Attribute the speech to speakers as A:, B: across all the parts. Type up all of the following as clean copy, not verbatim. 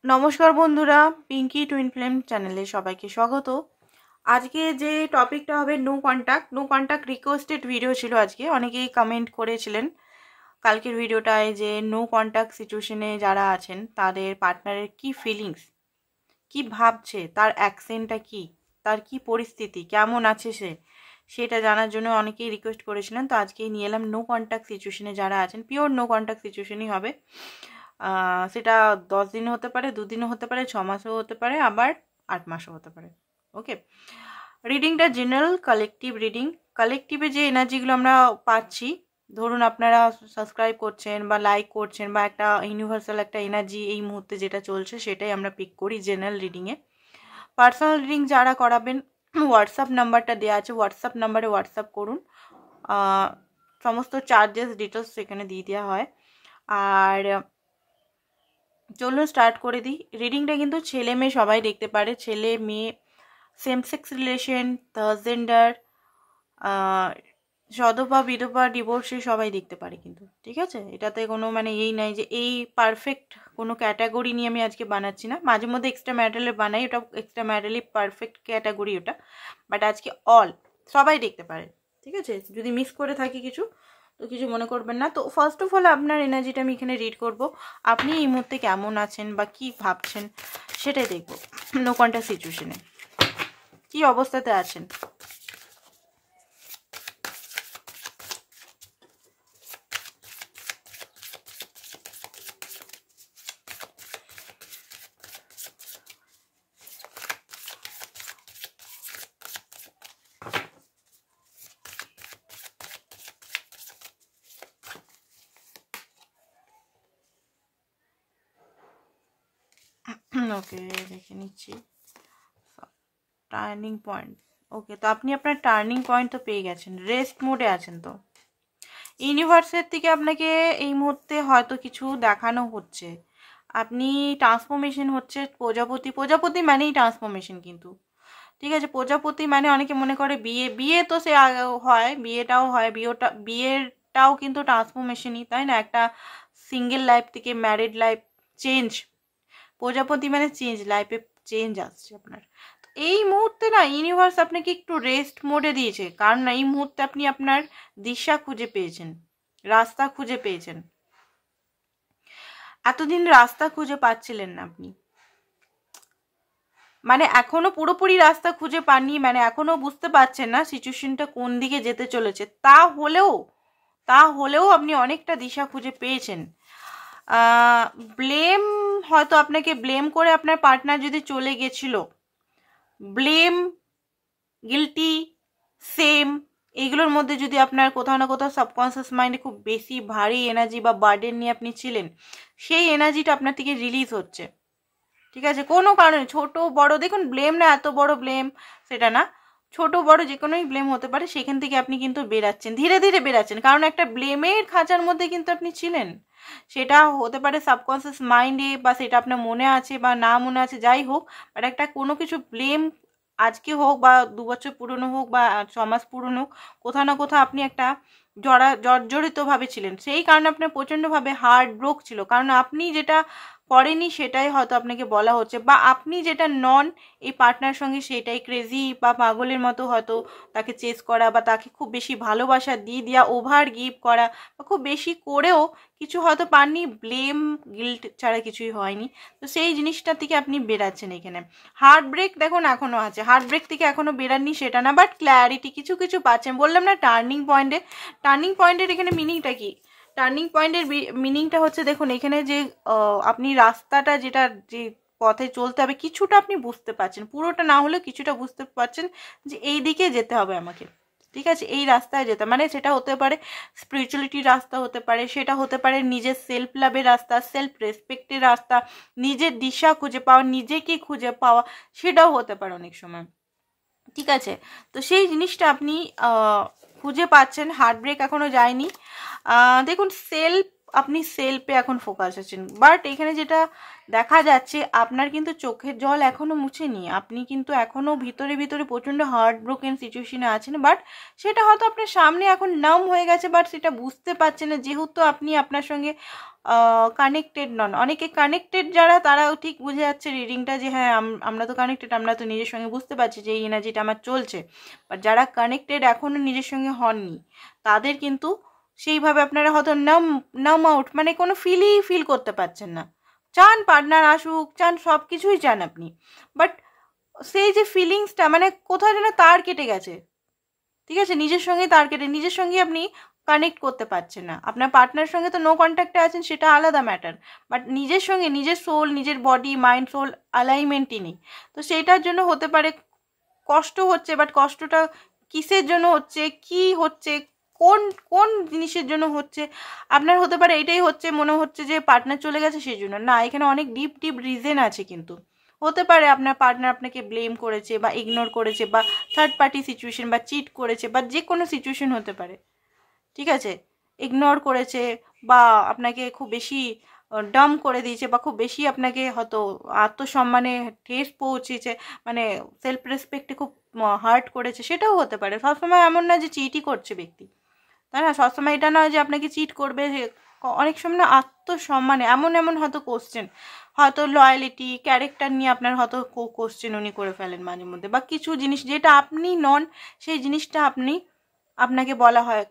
A: নমস্কার বন্ধুরা, Pinki twin flame চ্যানেলে সবাইকে স্বাগত। আজকে যে টপিকটা হবে নো কন্ট্যাক্ট রিকোয়েস্টেড ভিডিও ছিল। আজকে অনেকেই কমেন্ট করেছিলেন কালকের ভিডিওটায় যে নো কন্ট্যাক্ট সিচুয়েশনে যারা আছেন তাদের পার্টনারের কি ফিলিংস, কি ভাবছে, তার অ্যাকসেন্টটা কি, তার কি পরিস্থিতি, কেমন আছে সেটা জানার জন্য অনেকেই রিকোয়েস্ট করেছিলেন। তো আজকেই নিয়ে এলাম নো কন্ট্যাক্ট সিচুয়েশনে যারা আছেন, পিওর নো কন্ট্যাক্ট সিচুয়েশনই হবে। সেটা 10 দিন হতে পারে, 2 দিনও হতে পারে, 6 মাসও হতে পারে, আবার 8 মাসও হতে পারে। ওকে, রিডিংটা জেনারেল কালেকটিভ রিডিং। কালেকটিভে যে এনার্জিগুলো আমরা পাচ্ছি, ধরুন আপনারা সাবস্ক্রাইব করছেন বা লাইক করছেন, বা একটা ইউনিভার্সাল একটা এনার্জি এই মুহূর্তে যেটা চলছে সেটাই আমরা পিক করি জেনারেল রিডিংয়ে। পার্সোনাল রিডিং যারা করাবেন, হোয়াটসঅ্যাপ নাম্বারটা দেওয়া আছে, হোয়াটসঅ্যাপ নাম্বারে হোয়াটসঅ্যাপ করুন। সমস্ত চার্জেস ডিটেলস সেখানে দিয়ে দেওয়া হয়। আর চলুন স্টার্ট করে দিই। রিডিংটা কিন্তু ছেলে মেয়ে সবাই দেখতে পারে, ছেলে মেয়ে, সেম সেক্স রিলেশন, থার্সজেন্ডার, সধবা বিধবা ডিভোর্সে সবাই দেখতে পারে কিন্তু, ঠিক আছে? এটাতে কোনো এই নাই যে এই পারফেক্ট কোনো ক্যাটাগরি নিয়ে আমি আজকে বানাচ্ছি না। মাঝে মধ্যে এক্সট্রা ম্যাটারে বানাই, ওটা এক্সট্রা ম্যাটারলি পারফেক্ট ক্যাটাগরি ওটা, বাট আজকে অল সবাই দেখতে পারে, ঠিক আছে? যদি মিস করে থাকি কিছু তো কিছু মনে করবেন না। তো ফার্স্ট অফ অল আপনার এনার্জিটা আমি এখানে রিড করব। আপনি এই মুহূর্তে কেমন আছেন বা কি ভাবছেন সেটাই দেখব। নো কন্ট্যাক্ট সিচুয়েশনে কি অবস্থাতে আছেন। ওকে, দেখে নিচ্ছি টার্নিং পয়েন্ট। ওকে, তো আপনি আপনার টার্নিং পয়েন্ট তো পেয়ে গেছেন, রেস্ট মোডে আছেন। তো ইউনিভার্সের থেকে আপনাকে এই মুহূর্তে হয়তো কিছু দেখানো হচ্ছে, আপনি ট্রান্সফরমেশন হচ্ছে। প্রজাপতি মানেই ট্রান্সফরমেশন কিন্তু, ঠিক আছে? প্রজাপতি মানে অনেকে মনে করে বিয়ে, বিয়ে তো সে হয়, বিয়েটাও হয়, বিয়েরটাও কিন্তু ট্রান্সফরমেশনই, তাই না? একটা সিঙ্গেল লাইফ থেকে ম্যারিড লাইফ চেঞ্জ। প্রজাপতি মানে চেঞ্জ, লাইফে চেঞ্জ আসছে আপনার। এই মুহূর্তে না ইউনিভার্স আপনাকে একটু রেস্ট মোডে দিয়েছে, কারণ এই মুহূর্তে আপনি আপনার দিশা খুঁজে পেয়েছেন, রাস্তা খুঁজে পেয়েছেন। এতদিন রাস্তা খুঁজে পাচ্ছিলেন না আপনি, এখনো পুরোপুরি রাস্তা খুঁজে পাননি, এখনো বুঝতে পারছেন না সিচুয়েশনটা কোন দিকে যেতে চলেছে। তা হলেও আপনি অনেকটা দিশা খুঁজে পেয়েছেন। ব্লেম, হয়তো আপনাকে ব্লেম করে আপনার পার্টনার যদি চলে গেছিল, ব্লেম, গিল্টি, সেম, এইগুলোর মধ্যে যদি আপনার কোথাও না কোথাও সাবকনসিয়াস মাইন্ডে খুব বেশি ভারী এনার্জি বা বার্ডেন নিয়ে আপনি ছিলেন, সেই এনার্জিটা আপনার থেকে রিলিজ হচ্ছে, ঠিক আছে? কোনো কারণে, ছোট বড়, দেখুন ব্লেম না এত বড় ব্লেম সেটা না, ছোট বড় যে কোনোই ব্লেম হতে পারে, সেখান থেকে আপনি কিন্তু বেরাচ্ছেন, ধীরে ধীরে বেরাচ্ছেন, কারণ একটা ব্লেমের খাঁচার মধ্যে কিন্তু আপনি ছিলেন। সেটা হতে পারে সাবকনসিয়াস মাইন্ডে, বা সেটা আপনার মনে আছে বা না মনে আছে, যাই হোক, বাট একটা কোনো কিছু ব্লেম, আজকে হোক বা 2 বছর পুরনো হোক বা 6 মাস পুরনো হোক, কোথাও না কোথাও আপনি একটা জর্জরিতভাবে ছিলেন, সেই কারণে আপনার প্রচণ্ডভাবে হার্ট ব্রোক ছিল, কারণ আপনি যেটা করেনি সেটাই হয়তো আপনাকে বলা হচ্ছে, বা আপনি যেটা নন এই পার্টনার সঙ্গে সেটাই ক্রেজি বা পাগলের মতো হয়তো তাকে চেস করা, বা তাকে খুব বেশি ভালোবাসা দিয়ে দেওয়া, ওভার গিভ করা, বা খুব বেশি করেও কিছু হয়তো পাননি, ব্লেম গিল্ট ছাড়া কিছুই হয়নি। তো সেই জিনিসটা থেকে আপনি বেরাচ্ছেন এখানে। হার্ট ব্রেক দেখুন এখনও আছে, হার্ট ব্রেক থেকে এখনও বেরাননি সেটা না, বাট ক্ল্যারিটি কিছু কিছু পাচ্ছেন। বললাম না টার্নিং পয়েন্টের এখানে মিনিংটা কি? টার্নিং পয়েন্টের মিনিংটা হচ্ছে, দেখুন এখানে যে আপনি রাস্তাটা, যেটা যে পথে চলতে হবে, কিছুটা আপনি বুঝতে পারছেন, পুরোটা না হলেও কিছুটা বুঝতে পারছেন যে এই দিকে যেতে হবে আমাকে, ঠিক আছে? এই রাস্তায় যেতে, সেটা হতে পারে স্পিরিচুয়ালিটির রাস্তা, হতে পারে সেটা হতে পারে নিজের সেলফ লাভের রাস্তা, সেলফ রেসপেক্টের রাস্তা, নিজের দিশা খুঁজে পাওয়া, নিজেকে খুঁজে পাওয়া, সেটাও হতে পারে অনেক সময়, ঠিক আছে? তো সেই জিনিসটা আপনি খুঁজে পাচ্ছেন, হার্ট ব্রেক এখনো যায়নি। দেখুন সেলফ আপনি সেলফে এখন ফোকাস আছেন। বাট এখানে যেটা দেখা যাচ্ছে আপনার কিন্তু চোখের জল এখনও মুছেনি, আপনি কিন্তু এখনও ভিতরে ভিতরে প্রচণ্ড হার্ট ব্রোকেন সিচুয়েশনে আছেন। বাট সেটা হয়তো আপনার সামনে এখন নাম হয়ে গেছে, বাট সেটা বুঝতে পারছেন না, যেহেতু আপনি আপনার সঙ্গে কানেক্টেড নন। অনেকে কানেক্টেড যারা তারাও ঠিক বুঝে যাচ্ছে রিডিংটা যে হ্যাঁ আমরা তো কানেক্টেড, আমরা তো নিজের সঙ্গে বুঝতে পারছি যে এই এনার্জিটা আমার চলছে। বাট যারা কানেক্টেড এখনও নিজের সঙ্গে হননি তাদের কিন্তু সেইভাবে আপনারা হয়তো নাম আউট, মানে কোনো ফিল করতে পারছেন না। চান পার্টনার আসুক, চান সব কিছুই চান আপনি, বাট সেই যে ফিলিংসটা মানে কোথাও যেন তার কেটে গেছে। ঠিক আছে, নিজের সঙ্গে তার কেটে, নিজের সঙ্গে আপনি কানেক্ট করতে পারছেন না। আপনার পার্টনারের সঙ্গে তো নো কন্ট্যাক্টে আছেন, সেটা আলাদা ম্যাটার, বাট নিজের সঙ্গে নিজের সোল, নিজের বডি মাইন্ড সোল অ্যালাইনমেন্টই নেই। তো সেইটার জন্য হতে পারে কষ্ট হচ্ছে, বাট কষ্টটা কিসের জন্য হচ্ছে, কি হচ্ছে, কোন কোন জিনিসের জন্য হচ্ছে, আপনার হতে পারে এটাই হচ্ছে, মনে হচ্ছে যে পার্টনার চলে গেছে সেই জন্য না। এখানে অনেক ডিপ ডিপ রিজন আছে, কিন্তু হতে পারে আপনার পার্টনার আপনাকে ব্লেম করেছে বা ইগনোর করেছে বা থার্ড পার্টি সিচুয়েশন বা চিট করেছে বা যে কোনো সিচুয়েশন হতে পারে। ঠিক আছে, ইগনোর করেছে বা আপনাকে খুব বেশি ডাম করে দিয়েছে বা খুব বেশি আপনাকে হয়তো আত্মসম্মানে ঠেস পৌঁছেছে, মানে সেলফ রেসপেক্টে খুব হার্ট করেছে, সেটাও হতে পারে। সবসময় এমন না যে চিটই করছে ব্যক্তি, তাই না? সবসময় এটা নয় যে আপনাকে চিট করবে। অনেক সময় না আত্মসম্মানে এমন এমন হয়তো কোশ্চেন, হয়তো লয়ালিটি ক্যারেক্টার নিয়ে আপনার হয়তো কোশ্চেন উনি করে ফেলেন মাঝে মধ্যে, বা কিছু জিনিস যেটা আপনি নন সেই জিনিসটা আপনাকে বলা হয়।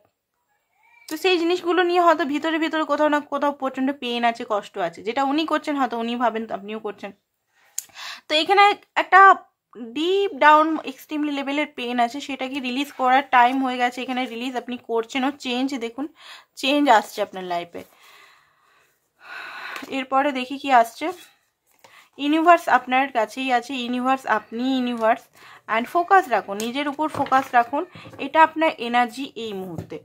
A: তো সেই জিনিসগুলো নিয়ে হয়তো ভিতরে ভিতরে কোথাও না কোথাও প্রচণ্ড পেন আছে, কষ্ট আছে, যেটা উনি করছেন হয়তো উনি ভাবেন আপনিও করছেন। তো এখানে একটা ডিপ ডাউন এক্সট্রিমলি লেভেলের পেন আছে, সেটাকে রিলিজ করার টাইম হয়ে গেছে। এখানে রিলিজ আপনি করছেন, ও চেঞ্জ, দেখুন চেঞ্জ আসছে আপনার লাইফে। এরপরে দেখি কি আসছে। ইউনিভার্স আপনার কাছেই আছে, ইউনিভার্স আপনি ইউনিভার্স, অ্যান্ড ফোকাস রাখুন, নিজের উপর ফোকাস রাখুন, এটা আপনার এনার্জি এই মুহূর্তে।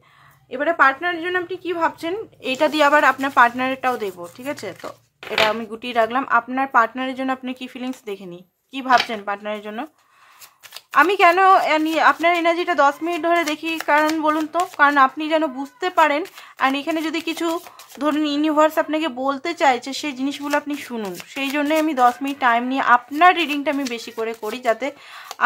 A: এবারে পার্টনারের জন্য আপনি কি ভাবছেন, এটা দিয়ে আবার আপনার পার্টনারেরটাও দেবো। ঠিক আছে, তো এটা আমি গুটিয়ে রাখলাম। আপনার পার্টনারের জন্য আপনি কি ফিলিংস দেখে নিই, কী ভাবছেন পার্টনারের জন্য। আমি কেন আপনার এনার্জিটা 10 মিনিট ধরে দেখি, কারণ বলুন তো, কারণ আপনি যেন বুঝতে পারেন। আর এখানে যদি কিছু ধরুন ইউনিভার্স আপনাকে বলতে চাইছে, সেই জিনিসগুলো আপনি শুনুন। সেই জন্যই আমি 10 মিনিট টাইম নিয়ে আপনার রিডিংটা আমি বেশি করে করি, যাতে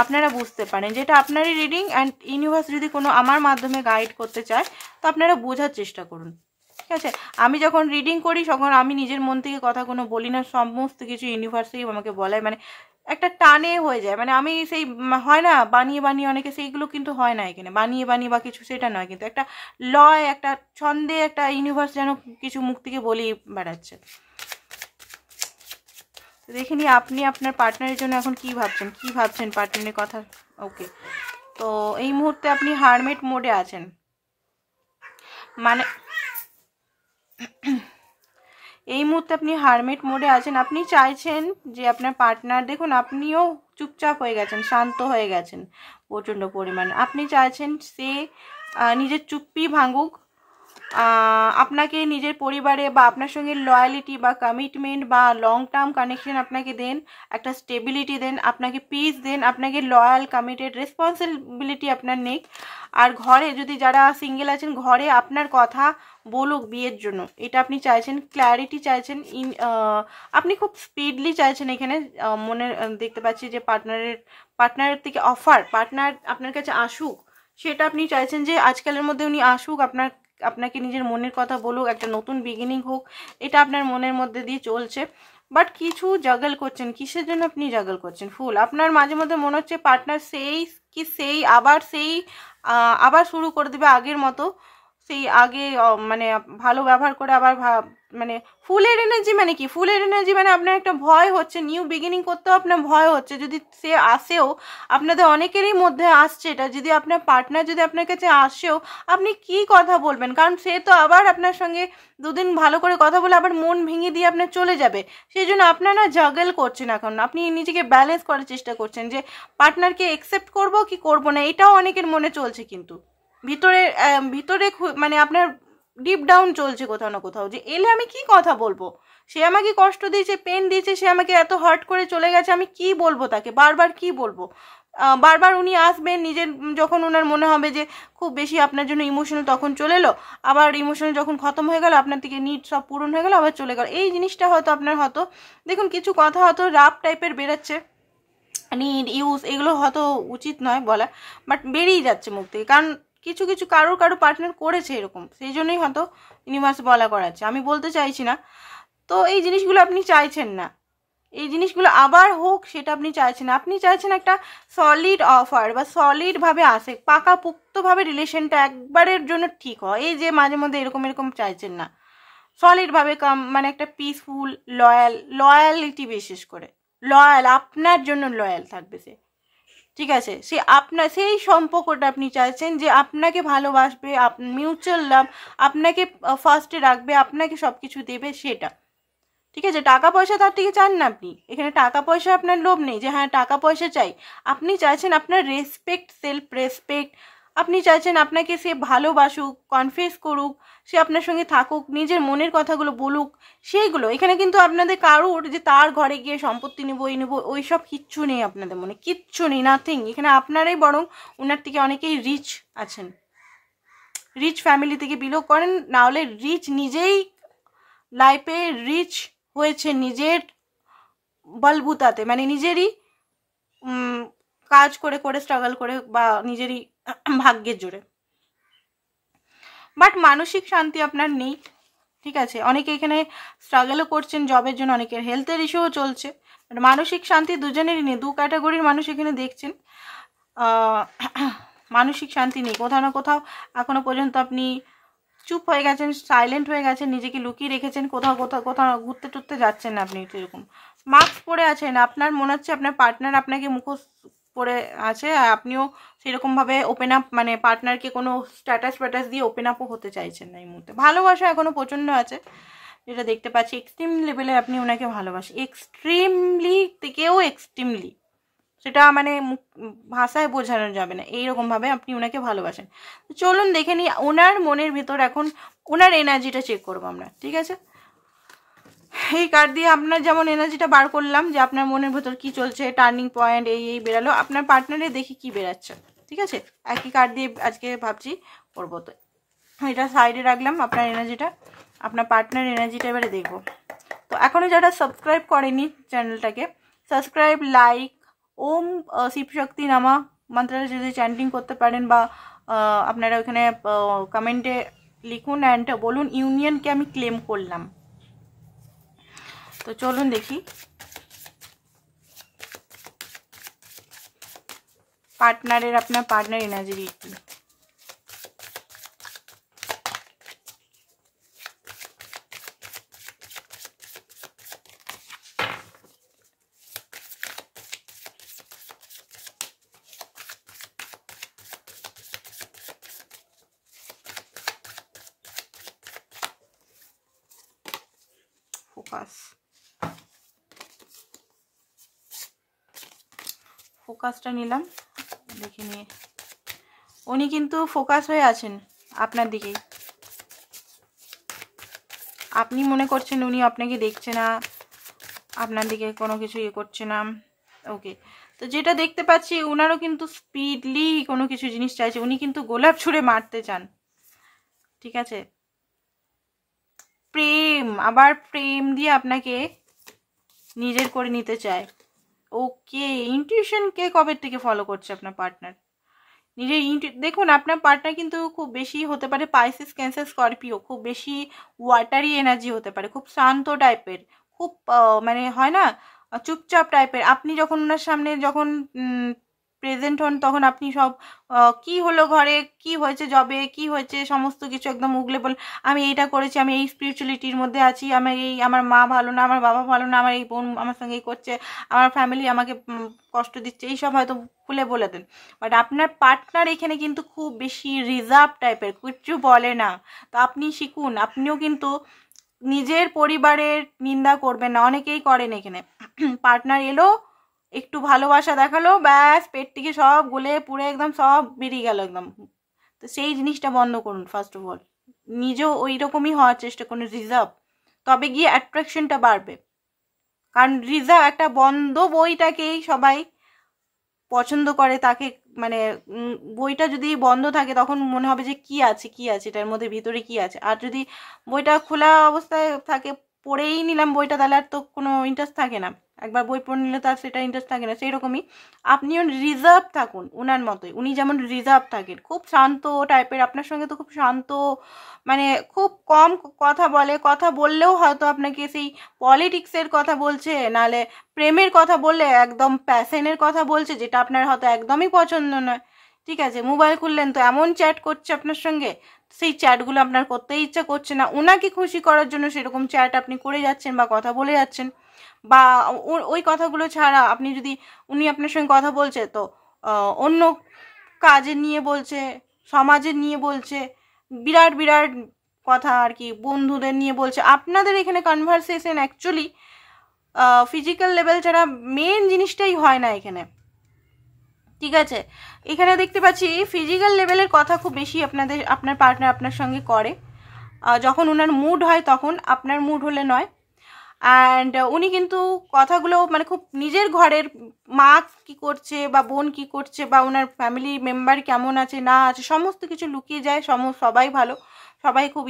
A: আপনারা বুঝতে পারেন যেটা আপনারই রিডিং। অ্যান্ড ইউনিভার্স যদি কোনো আমার মাধ্যমে গাইড করতে চায় তো আপনারা বোঝার চেষ্টা করুন। ঠিক আছে, আমি যখন রিডিং করি তখন আমি নিজের মন থেকে কথা কোনো বলি না, সমস্ত কিছু ইউনিভার্সেই আমাকে বলায়, মানে একটা টানে হয়ে যায়। মানে আমি সেই হয় না বানিয়ে বানিয়ে অনেকে, সেইগুলো কিন্তু হয় না এখানে বানিয়ে বানিয়ে বা কিছু, সেটা নয়, কিন্তু একটা লয়, একটা ছন্দে একটা ইউনিভার্স যেন কিছু মুখ থেকে বলি বেড়াচ্ছে। দেখে নিই আপনি আপনার পার্টনারের জন্য এখন কি ভাবছেন পার্টনারের কথা। ওকে, তো এই মুহূর্তে আপনি হারমেট মোডে আছেন, মানে এই মুহূর্তে আপনি হারমেট মোডে আছেন। আপনি চাইছেন যে আপনার পার্টনার, দেখুন আপনিও চুপচাপ হয়ে গেছেন, শান্ত হয়ে গেছেন প্রচণ্ড পরিমাণে। আপনি চাইছেন সে নিজের চুপ্পি ভাঙুক, আপনাকে নিজের পরিবারে বা আপনার সঙ্গে লয়ালিটি বা কমিটমেন্ট বা লং টার্ম কানেকশন আপনাকে দেন, একটা স্টেবিলিটি দেন, আপনাকে পিস দেন, আপনাকে লয়াল কমিটেড রেসপন্সিবিলিটি আপনার নেই। আর ঘরে যদি যারা সিঙ্গেল আছেন, ঘরে আপনার কথা বলুক বিয়ের জন্য, এটা আপনি চাইছেন। ক্ল্যারিটি চাইছেন, আপনি খুব স্পিডলি চাইছেন এখানে। মনে দেখতে পাচ্ছি যে পার্টনারের থেকে অফার, পার্টনার আপনার কাছে আসুক, সেটা আপনি চাইছেন যে আজকালের মধ্যে উনি আসুক, আপনাকে নিজের মনের কথা বলুক, একটা নতুন বিগিনিং হোক, এটা আপনার মনের মধ্যে দিয়ে চলছে। বাট কিছু জাগল করছেন, কিসের জন্য আপনি জাগল করছেন? ফুল। আপনার মাঝে মধ্যে মনে হচ্ছে পার্টনার আবার শুরু করে দেবে আগের মতো, সেই আগে মানে ভালো ব্যবহার করে আবার মানে ফুলের এনার্জি। মানে কি ফুলের এনার্জি? মানে আপনার একটা ভয় হচ্ছে, নিউ বিগিনিং করতেও আপনার ভয় হচ্ছে। যদি সে আসেও, আপনাদের অনেকেরই মধ্যে আসছে এটা, যদি আপনার পার্টনার যদি আপনার কাছে আসেও, আপনি কি কথা বলবেন? কারণ সে তো আবার আপনার সঙ্গে দুদিন ভালো করে কথা বলে আবার মন ভেঙে দিয়ে আপনার চলে যাবে। সেই জন্য আপনারা জাগল করছেন, এখন আপনি নিজেকে ব্যালেন্স করার চেষ্টা করছেন যে পার্টনারকে অ্যাকসেপ্ট করব কি করব না, এটাও অনেকের মনে চলছে। কিন্তু ভিতরে মানে আপনার ডিপ ডাউন চলছে কোথাও না কোথাও, যে এলে আমি কি কথা বলবো, সে আমাকে কষ্ট দিয়েছে, পেন দিয়েছে, সে আমাকে এত হার্ট করে চলে গেছে, আমি কি বলবো তাকে, বারবার কি বলবো? বারবার উনি আসবেন, নিজের যখন ওনার মনে হবে যে খুব বেশি আপনার জন্য ইমোশনাল, তখন চলে এলো, আবার ইমোশনাল যখন খতম হয়ে গেল, আপনার থেকে নিড সব পূরণ হয়ে গেল, আবার চলে গেল। এই জিনিসটা হয়তো আপনার হয়তো দেখুন কিছু কথা হয়তো রাফ টাইপের বেরোচ্ছে, নিড ইউজ এগুলো হয়তো উচিত নয় বলা, বাট বেরিয়ে যাচ্ছে মুখ থেকে, কারণ কিছু কিছু কারো পার্টনার করেছে এরকম, সেই জন্যই হয়তো ইউনিভার্স বলা করাচ্ছে, আমি বলতে চাইছি না। তো এই জিনিসগুলো আপনি চাইছেন না, এই জিনিসগুলো আবার হোক সেটা আপনি চাইছেন না, আপনি চাইছেন একটা সলিড অফার বা সলিডভাবে আসে, পাকাপোক্তভাবে রিলেশনটা একবারের জন্য ঠিক হয়, এই যে মাঝে মধ্যে এরকম এরকম চাইছেন না, সলিডভাবে মানে একটা পিসফুল লয়ালিটি, বিশেষ করে লয়াল, আপনার জন্য লয়াল থাকবে সে, ঠিক আছে? সে আপনার সেই সম্পর্কটা আপনি চাইছেন যে আপনাকে ভালোবাসবে, মিউচুয়াল লাভ, আপনাকে ফার্স্টে রাখবে, আপনাকে সব কিছু দেবে, সেটা ঠিক আছে। টাকা পয়সা তার থেকে চান না আপনি, এখানে টাকা পয়সা আপনার লোভ নেই যে হ্যাঁ টাকা পয়সা চাই, আপনি চাইছেন আপনার রেসপেক্ট, সেলফ রেসপেক্ট, আপনি চাইছেন আপনাকে সে ভালোবাসুক, কনফেস করুক, সে আপনার সঙ্গে থাকুক, নিজের মনের কথাগুলো বলুক, সেইগুলো। এখানে কিন্তু আপনাদের কারোর যে তার ঘরে গিয়ে সম্পত্তি নেবো, এই নেবো, ওই সব কিচ্ছু নেই আপনাদের মনে, কিচ্ছু নেই, নাথিং। এখানে আপনারাই বরং ওনার থেকে অনেকেই রিচ আছেন, রিচ ফ্যামিলি থেকে বিলং করেন, না হলে রিচ নিজেই লাইফে রিচ হয়েছে নিজের বলবুতাতে, মানে নিজেরই কাজ করে করে, স্ট্রাগল করে, বা নিজেরই ভাগ্যের জোরে। বাট মানসিক শান্তি আপনার নেই, ঠিক আছে? অনেকে এখানে স্ট্রাগলও করছেন জবের জন্য, অনেকের হেলথের ইস্যুও চলছে, বাট মানসিক শান্তি দুজনেরই নেই, দু ক্যাটাগরির মানুষ এখানে দেখছেন। মানসিক শান্তি নেই, কোথাও না কোথাও এখনো পর্যন্ত আপনি চুপ হয়ে গেছেন, সাইলেন্ট হয়ে গেছেন, নিজেকে লুকিয়ে রেখেছেন, কোথাও কোথাও কোথাও ঘুরতে টুরতে যাচ্ছেন না আপনি, এরকম মাস্ক পরে আছেন, আপনার মনে হচ্ছে আপনার পার্টনার আপনাকে মুখোশ পরে আছে, আর আপনিও সেরকমভাবে ওপেন আপ, মানে পার্টনারকে কোনো স্ট্যাটাস দিয়ে ওপেন আপও হতে চাইছেন না এই মুহূর্তে। ভালোবাসা এখনও প্রচণ্ড আছে, যেটা দেখতে পাচ্ছি, এক্সট্রিম লেভেলে আপনি ওনাকে ভালোবাসেন, এক্সট্রিমলি থেকেও এক্সট্রিমলি, সেটা মানে ভাষায় বোঝানো যাবে না, এইরকমভাবে আপনি ওনাকে ভালোবাসেন। চলুন দেখে নিই ওনার মনের ভিতর এখন, ওনার এনার্জিটা চেক করবো আমরা, ঠিক আছে? এই কার্ড দিয়ে আপনার যেমন এনার্জিটা বার করলাম, যে আপনার মনের ভেতর কি চলছে, টার্নিং পয়েন্ট এই বেরালো, আপনার পার্টনারে দেখি কি বেরাচ্ছে, ঠিক আছে? একই কার্ড দিয়ে আজকে ভাবছি করবো, তো এটা সাইডে রাখলাম আপনার এনার্জিটা, আপনার পার্টনার এনার্জিটা এবারে দেখবো। তো এখনও যারা সাবস্ক্রাইব করেনি চ্যানেলটাকে, সাবস্ক্রাইব, লাইক, ওম শিবশক্তি নামা মন্ত্রটা যদি চ্যান্টিং করতে পারেন, বা আপনারা ওখানে কমেন্টে লিখুন অ্যান্ড বলুন ইউনিয়নকে আমি ক্লেম করলাম। তো চলুন দেখি পার্টনারের, আপনার পার্টনার এনার্জি কি। ফোকাসটা নিলাম, দেখে নিয়ে উনি কিন্তু ফোকাস হয়ে আছেন আপনার দিকেই, আপনি মনে করছেন উনি আপনাকে দেখছে না, আপনার দিকে কোনো কিছু ইয়ে করছে না, ওকে। তো যেটা দেখতে পাচ্ছি ওনারও কিন্তু স্পিডলি কোনো কিছু জিনিস চাইছে, উনি কিন্তু গোলাপ ছুঁড়ে মারতে চান, ঠিক আছে? প্রেম, আবার প্রেম দিয়ে আপনাকে নিজের করে নিতে চায়, ওকে। ইনটিউশনকে কবে থেকে ফলো করছে আপনার পার্টনার, নিজের দেখুন আপনার পার্টনার কিন্তু খুব বেশি হতে পারে পাইসিস, ক্যান্সার, স্করপিও, খুব বেশি ওয়াটারি এনার্জি হতে পারে, খুব শান্ত টাইপের, খুব মানে হয় না চুপচাপ টাইপের। আপনি যখন ওনার সামনে যখন প্রেজেন্ট হন, তখন আপনি সব কি হলো ঘরে, কি হয়েছে জবে, কি হয়েছে সমস্ত কিছু একদম উগলে বল, আমি এইটা করেছি, আমি এই স্পিরিচুয়ালিটির মধ্যে আছি, আমি এই, আমার মা ভালো না, আমার বাবা ভালো না, আমার এই বোন আমার সঙ্গে এই করছে, আমার ফ্যামিলি আমাকে কষ্ট দিচ্ছে, এইসব হয়তো খুলে বলে দেন। বাট আপনার পার্টনার এখানে কিন্তু খুব বেশি রিজার্ভ টাইপের, কিছু বলে না। তো আপনি শিখুন, আপনিও কিন্তু নিজের পরিবারের নিন্দা করবেন না, অনেকেই করেন এখানে। পার্টনার এলো, একটু ভালোবাসা দেখালো, ব্যাস পেট থেকে সব গলে পুরো একদম সব বেরিয়ে গেল একদম। তো সেই জিনিসটা বন্ধ করুন ফার্স্ট অফ অল, নিজেও ওই রকমই হওয়ার চেষ্টা করুন, রিজার্ভ, তবে গিয়ে অ্যাট্রাকশনটা বাড়বে। কারণ রিজার্ভ একটা বন্ধ বইটাকেই সবাই পছন্দ করে, তাকে মানে বইটা যদি বন্ধ থাকে তখন মনে হবে যে কি আছে এটার মধ্যে, ভিতরে কি আছে। আর যদি বইটা খোলা অবস্থায় থাকে, পড়েই নিলাম বইটা, তাহলে আর তো কোনো ইন্টারেস্ট থাকে না। একবার বই পড়ে নিলে তার সেটা ইন্টারেস্ট থাকে না। সেই রকমই আপনিও রিজার্ভ থাকুন ওনার মতোই। উনি যেমন রিজার্ভ থাকেন, খুব শান্ত টাইপের, আপনার সঙ্গে তো খুব শান্ত, মানে খুব কম কথা বলে। কথা বললেও হয়তো আপনাকে সেই পলিটিক্সের কথা বলছে, নালে প্রেমের কথা বললে একদম প্যাশনের কথা বলছে, যেটা আপনার হয়তো একদমই পছন্দ নয়। ঠিক আছে, মোবাইল খুললেন তো এমন চ্যাট করছে আপনার সঙ্গে, সেই চ্যাটগুলো আপনার করতেই ইচ্ছা করছে না। ওনাকে খুশি করার জন্য সেরকম চ্যাট আপনি করে যাচ্ছেন বা কথা বলে যাচ্ছেন। বা ওই কথাগুলো ছাড়া আপনি যদি, উনি আপনার সঙ্গে কথা বলছে তো অন্য কাজের নিয়ে বলছে, সমাজের নিয়ে বলছে, বিরাট বিরাট কথা আর কি, বন্ধুদের নিয়ে বলছে। আপনাদের এখানে কনভারসেশন অ্যাকচুয়ালি ফিজিক্যাল লেভেল ছাড়া মেন জিনিসটাই হয় না এখানে। ঠিক আছে, এখানে দেখতে পাচ্ছি ফিজিক্যাল লেভেলের কথা খুব বেশি আপনার পার্টনার আপনার সঙ্গে করে। যখন ওনার মুড হয় তখন, আপনার মুড হলে নয়। অ্যান্ড উনি কিন্তু কথাগুলো মানে খুব নিজের ঘরের মা কি করছে বা বোন কি করছে বা ওনার ফ্যামিলি মেম্বার কেমন আছে না আছে সমস্ত কিছু লুকিয়ে যায়। সবাই ভালো, সবাই খুব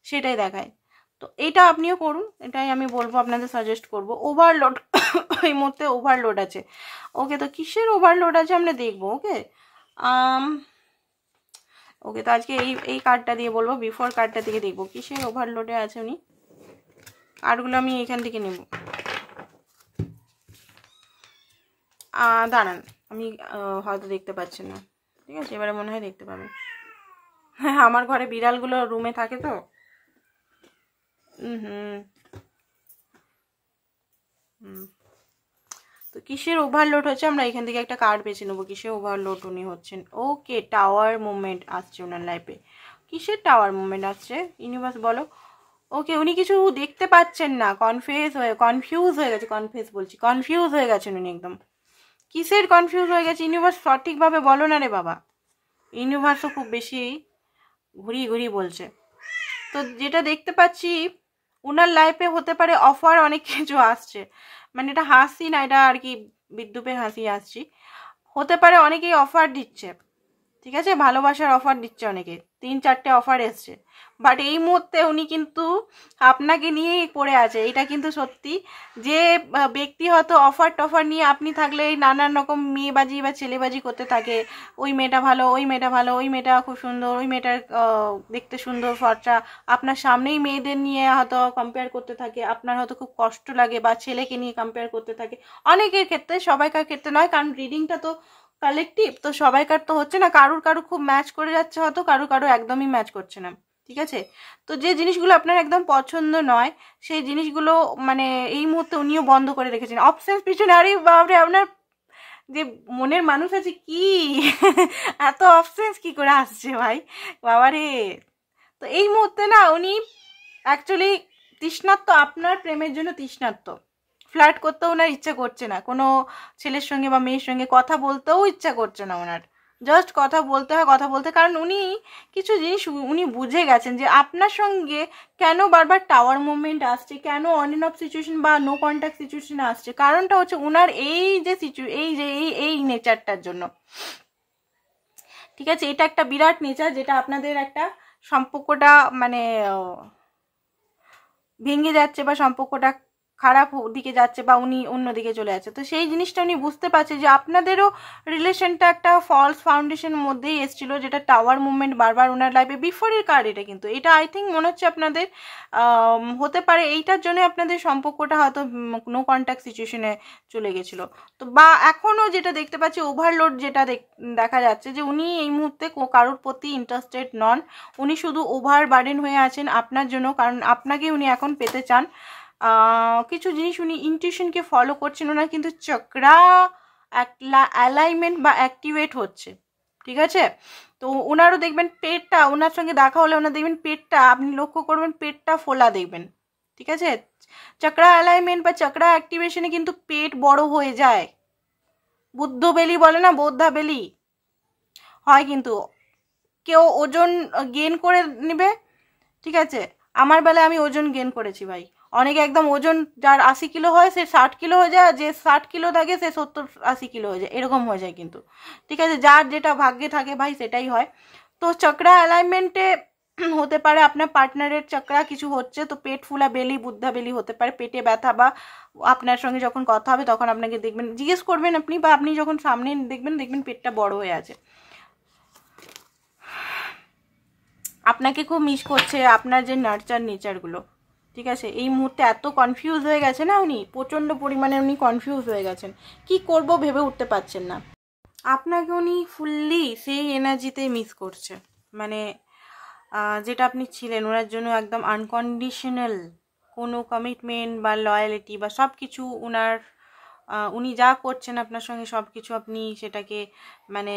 A: সেটাই দেখায়। তো এটা আপনিও করুন, এটাই আমি বলবো, আপনাদের সাজেস্ট করব। ওভারলোড এই মুহূর্তে ওভারলোড আছে। ওকে, তো কিসের ওভারলোড আছে আমরা দেখবো। ওকে ওকে, তো আজকে এই কার্ডটা দিয়ে বলবো, বিফোর কার্ডটা থেকে দেখবো কিসের ওভারলোডে আছে উনি। কার্ডগুলো আমি এখান থেকে নেব। দাঁড়ান, আমি হয়তো দেখতে পাচ্ছি না। ঠিক আছে, এবারে মনে হয় দেখতে পাবেন। হ্যাঁ, আমার ঘরে বিড়ালগুলো রুমে থাকে তো। তো কিসের ওভারলোড হচ্ছে আমরা এখান থেকে একটা কার্ড বেছে নেবো। কিসের ওভারলোড উনি হচ্ছেন। ওকে, টাওয়ার মুভমেন্ট আসছে ওনার লাইফে। কিসের টাওয়ার মুভমেন্ট আসছে ইউনিভার্স বলো। ওকে, উনি কিছু দেখতে পাচ্ছেন না, কনফিউজ হয়ে গেছেন উনি একদম। কিসের কনফিউজ হয়ে গেছে ইউনিভার্স সঠিকভাবে বলো না রে বাবা। ইউনিভার্সও খুব বেশি ঘুরিয়ে বলছে। তো যেটা দেখতে পাচ্ছি ওনার লাইফে হতে পারে অফার অনেক কিছু আসছে, মানে এটা হাসি না, এটা আর কি বিদ্যুপের হাসি আসছি। হতে পারে অনেকেই অফার দিচ্ছে, ঠিক আছে, ভালোবাসার অফার দিচ্ছে অনেকে, 3-4টে অফার এসছে। বাট এই মুহূর্তে উনি কিন্তু আপনাকে নিয়েই পড়ে আছে, এটা কিন্তু সত্যি। যে ব্যক্তি হয়তো অফার টফার নিয়ে আপনি থাকলে এই নানান রকম মেয়েবাজি বা ছেলেবাজি করতে থাকে, ওই মেয়েটা ভালো, ওই মেয়েটা ভালো, ওই মেয়েটা খুব সুন্দর, ওই মেয়েটার দেখতে সুন্দর ফর্সা, আপনার সামনেই মেয়েদের নিয়ে হয়তো কম্পেয়ার করতে থাকে, আপনার হয়তো খুব কষ্ট লাগে, বা ছেলেকে নিয়ে কম্পেয়ার করতে থাকে। অনেকের ক্ষেত্রে, সবাইকার ক্ষেত্রে নয়, কারণ রিডিংটা তো কালেকটিভ, তো সবাইকার তো হচ্ছে না, কারুর খুব ম্যাচ করে যাচ্ছে হয়তো, কারুর একদমই ম্যাচ করছে না। ঠিক আছে, তো যে জিনিসগুলো আপনার একদম পছন্দ নয় সেই জিনিসগুলো মানে এই মুহূর্তে উনিও বন্ধ করে রেখেছেন। অপশনস পিছনে, আরে বাপরে, আপনার যে মনের মানুষ আছে কি এত অপশনস কি করে আসছে ভাই বাবারে। তো এই মুহূর্তে না উনি অ্যাকচুয়ালি তৃষ্ণার্ত, আপনার প্রেমের জন্য তৃষ্ণার্ত। ফ্লার্ট করতেও ওনার ইচ্ছা করছে না, কোনো ছেলের সঙ্গে বা মেয়ের সঙ্গে কথা বলতেও ইচ্ছা করছে না ওনার। জাস্ট কথা বলতে হয়, কথা বলতে, কারণ উনি কিছু জিনিস উনি বুঝে গেছেন যে আপনার সঙ্গে কেন বারবার টাওয়ার মুভমেন্ট আসছে, কেন অন এন্ড অফ সিচুয়েশন বা নো কন্ট্যাক্ট সিচুয়েশন আসছে। কারণটা হচ্ছে ওনার এই যে এই নেচারটার জন্য। ঠিক আছে, এটা একটা বিরাট নেচার, যেটা আপনাদের একটা সম্পর্কটা মানে ভেঙে যাচ্ছে বা সম্পর্কটা খারাপ দিকে যাচ্ছে বা উনি অন্যদিকে চলে যাচ্ছে। তো সেই জিনিসটা উনি বুঝতে পারছে যে আপনাদেরও রিলেশনটা একটা ফলস ফাউন্ডেশনের মধ্যেই এসেছিল, যেটা টাওয়ার মুভমেন্ট বারবার ওনার লাইফে। বিফোরের কার্ড এটা, কিন্তু এটা আই থিঙ্ক মনে হচ্ছে আপনাদের হতে পারে এইটার জন্য আপনাদের সম্পর্কটা হয়তো নো কন্ট্যাক্ট সিচুয়েশনে চলে গেছিলো। তো বা এখনও যেটা দেখতে পাচ্ছি ওভারলোড, যেটা দেখা যাচ্ছে যে উনি এই মুহূর্তে কারোর প্রতি ইন্টারেস্টেড নন, উনি শুধু ওভার বার্ডেন হয়ে আছেন আপনার জন্য, কারণ আপনাকে উনি এখন পেতে চান। কিছু জিনিস উনি ইনটিউশনকে ফলো করছেন, ওনার কিন্তু চক্রা অ্যালাইনমেন্ট বা অ্যাক্টিভেট হচ্ছে। ঠিক আছে, তো ওনারও দেখবেন পেটটা, ওনার সঙ্গে দেখা হলে ওনার দেখবেন পেটটা, আপনি লক্ষ্য করবেন পেটটা ফোলা দেখবেন। ঠিক আছে, চক্রা অ্যালাইনমেন্ট বা চক্রা অ্যাক্টিভেশনে কিন্তু পেট বড় হয়ে যায়। বুদ্ধ বেলি বলে না, বোদ্ধা বেলি হয়, কিন্তু কেউ ওজন গেইন করে নেবে। ঠিক আছে, আমার বেলায় আমি ওজন গেইন করেছি ভাই, অনেকে একদম ওজন যার 80 কিলো হয় সে 60 কিলো হয়ে যায়, যে 60 কিলো থাকে সে 70-80 কিলো হয়ে যায়, এরকম হয়ে যায় কিন্তু। ঠিক আছে, যার যেটা ভাগ্যে থাকে ভাই সেটাই হয়। তো চক্রা অ্যালাইনমেন্টে হতে পারে আপনার পার্টনারের চক্রা কিছু হচ্ছে, তো পেট ফুলা বেলি, বুদ্ধা বেলি হতে পারে, পেটে ব্যথা, বা আপনার সঙ্গে যখন কথা হবে তখন আপনাকে দেখবেন, জিজ্ঞেস করবেন আপনি, বা আপনি যখন সামনে দেখবেন পেটটা বড় হয়ে আছে। আপনাকে খুব মিস করছে আপনার যে নার্চার নেচারগুলো। ঠিক আছে, এই মুহূর্তে এত কনফিউজ হয়ে গেছে না, উনি প্রচণ্ড পরিমাণে উনি কনফিউজ হয়ে গেছেন, কি করব ভেবে উঠতে পারছেন না। আপনাকে উনি ফুললি সেই এনার্জিতে মিস করছে, মানে যেটা আপনি ছিলেন ওনার জন্য একদম আনকন্ডিশনাল, কোনো কমিটমেন্ট বা লয়ালিটি বা সব কিছু ওনার, উনি যা করছেন আপনার সঙ্গে সব কিছু আপনি সেটাকে মানে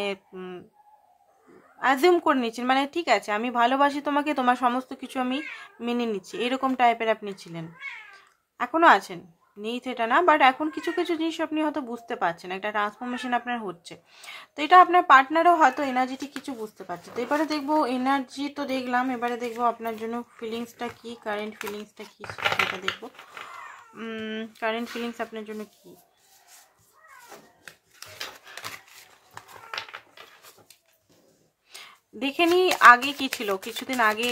A: অ্যাজিউম করে নিচ্ছেন, মানে ঠিক আছে আমি ভালোবাসি তোমাকে, তোমার সমস্ত কিছু আমি মেনে নিচ্ছি, এরকম টাইপের আপনি ছিলেন, এখনও আছেন, নেই সেটা না, বাট এখন কিছু কিছু জিনিস আপনি হয়তো বুঝতে পারছেন, একটা ট্রান্সফরমেশন আপনার হচ্ছে। তো এটা আপনার পার্টনারও হয়তো এনার্জিটি কিছু বুঝতে পারছে। তো এবারে দেখবো এনার্জি তো দেখলাম, এবারে দেখবো আপনার জন্য ফিলিংসটা কি, কারেন্ট ফিলিংসটা কি সেটা দেখবো। কারেন্ট ফিলিংস আপনার জন্য কি, দেখে নি আগে কি ছিল, কিছুদিন আগে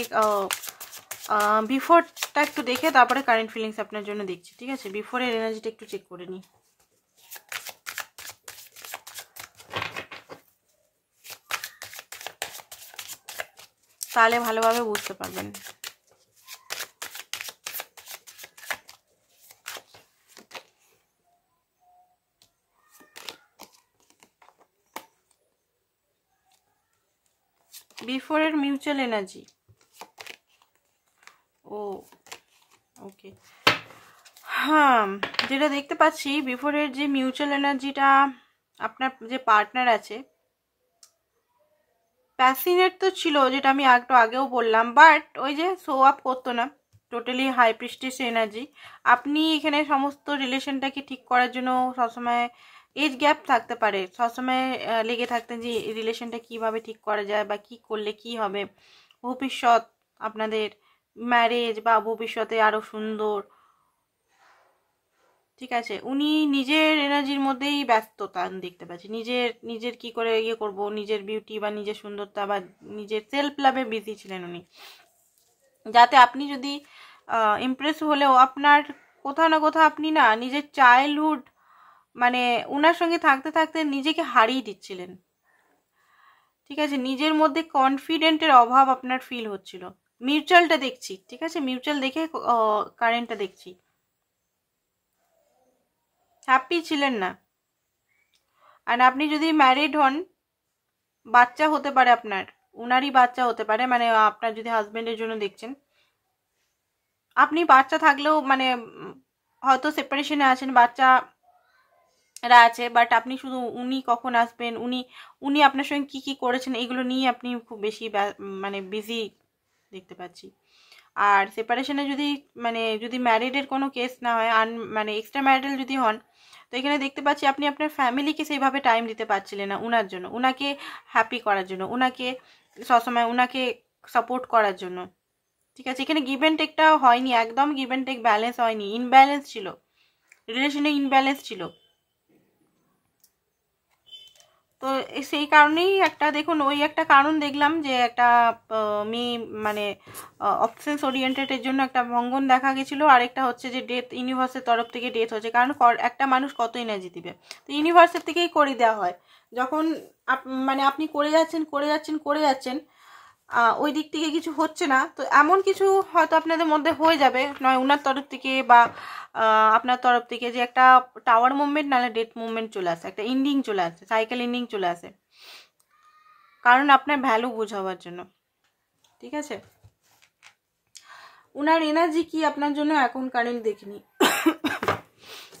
A: বিফোরটা একটু দেখে তারপরে কারেন্ট ফিলিংস আপনার জন্য দেখছি। ঠিক আছে, বিফোরের এনার্জিটা একটু চেক করে নিই, তাহলে ভালোভাবে বুঝতে পারবেন। বিফোরের মিউচুয়াল এনার্জি, ও ওকে, হ্যাঁ যেটা দেখতে পাচ্ছি বিফোরের যে মিউচুয়াল এনার্জিটা, আপনার যে পার্টনার আছে প্যাসিনেট তো ছিল, যেটা আমি একটু আগেও বললাম, বাট ওই যে শো আপ করতো না, টোটালি হাই প্রিস্টিস এনার্জি। আপনি এখানে সমস্ত রিলেশনটাকে ঠিক করার জন্য সবসময় এজ গ্যাপ থাকতে পারে, সবসময় লেগে থাকতেন যে রিলেশনটা কিভাবে ঠিক করা যায় বা কি করলে কি হবে, ভবিষ্যৎ আপনাদের ম্যারেজ বা ভবিষ্যতে আরো সুন্দর। ঠিক আছে, উনি নিজের এনার্জির মধ্যেই ব্যস্ততা দেখতে পাচ্ছি, নিজের কি করে ইয়ে করব, নিজের বিউটি বা নিজের সুন্দরতা বা নিজের সেলফ লাভে বিজি ছিলেন উনি, যাতে আপনি যদি ইমপ্রেস হলেও আপনার কোথাও না কোথাও আপনি না নিজের চাইল্ডহুড, মানে ওনার সঙ্গে থাকতে থাকতে নিজেকে হারিয়ে দিচ্ছিলেন। ঠিক আছে, নিজের মধ্যে কনফিডেন্টের অভাব আপনার ফিল হচ্ছিল। মিউচুয়ালটা দেখছি, ঠিক আছে, মিউচুয়াল দেখে কারেন্টটা দেখছি, হ্যাপি ছিলেন না। আর আপনি যদি ম্যারিড হন, বাচ্চা হতে পারে আপনার, উনারই বাচ্চা হতে পারে, মানে আপনার যদি হাজবেন্ডের জন্য দেখছেন, আপনি বাচ্চা থাকলেও মানে হয়তো সেপারেশনে আছেন, বাচ্চারা আছে, বাট আপনি শুধু উনি কখন আসবেন, উনি আপনার সঙ্গে কি কি করেছেন এগুলো নিয়ে আপনি খুব বেশি মানে বিজি দেখতে পাচ্ছি। আর সেপারেশনে যদি মানে যদি ম্যারিডের কোনো কেস না হয়, মানে এক্সট্রা ম্যারিটাল যদি হন, তো এখানে দেখতে পাচ্ছি আপনি আপনার ফ্যামিলিকে সেইভাবে টাইম দিতে পারছিলেন না, উনার জন্য, উনাকে হ্যাপি করার জন্য, উনাকে সবসময় উনাকে সাপোর্ট করার জন্য। ঠিক আছে, এখানে গিভ অ্যান্ড টেকটা হয়নি, একদম গিভ অ্যান্ড টেক ব্যালেন্স হয়নি, ইনব্যালেন্স ছিল, রিলেশনে ইনব্যালেন্স ছিল। তো সেই কারণেই একটা দেখুন, ওই একটা কারণ দেখলাম যে একটা মেয়ে মানে অপশনস ওরিয়েন্টেডের জন্য একটা ভঙ্গন দেখা গেছিলো, আরেকটা হচ্ছে যে ডেথ, ইউনিভার্সের তরফ থেকে ডেথ হচ্ছে, কারণ একটা মানুষ কত এনার্জি দিবে, তো ইউনিভার্সের থেকেই করে দেওয়া হয়, যখন মানে আপনি করে যাচ্ছেন ওই দিক থেকে কিছু হচ্ছে না, তো এমন কিছু হয়তো আপনাদের মধ্যে হয়ে যাবে, নয় ওনার তরফ থেকে বা আপনার তরফ থেকে, যে একটা টাওয়ার মুভমেন্ট নাহলে ডেথ মুভমেন্ট চলে আসে, একটা এন্ডিং চলে আসে, সাইকেল এন্ডিং চলে আসে, কারণ আপনার ভ্যালু বোঝাবার জন্য। ঠিক আছে, ওনার এনার্জি কি আপনার জন্য এখন কারেন্ট দেখিনি,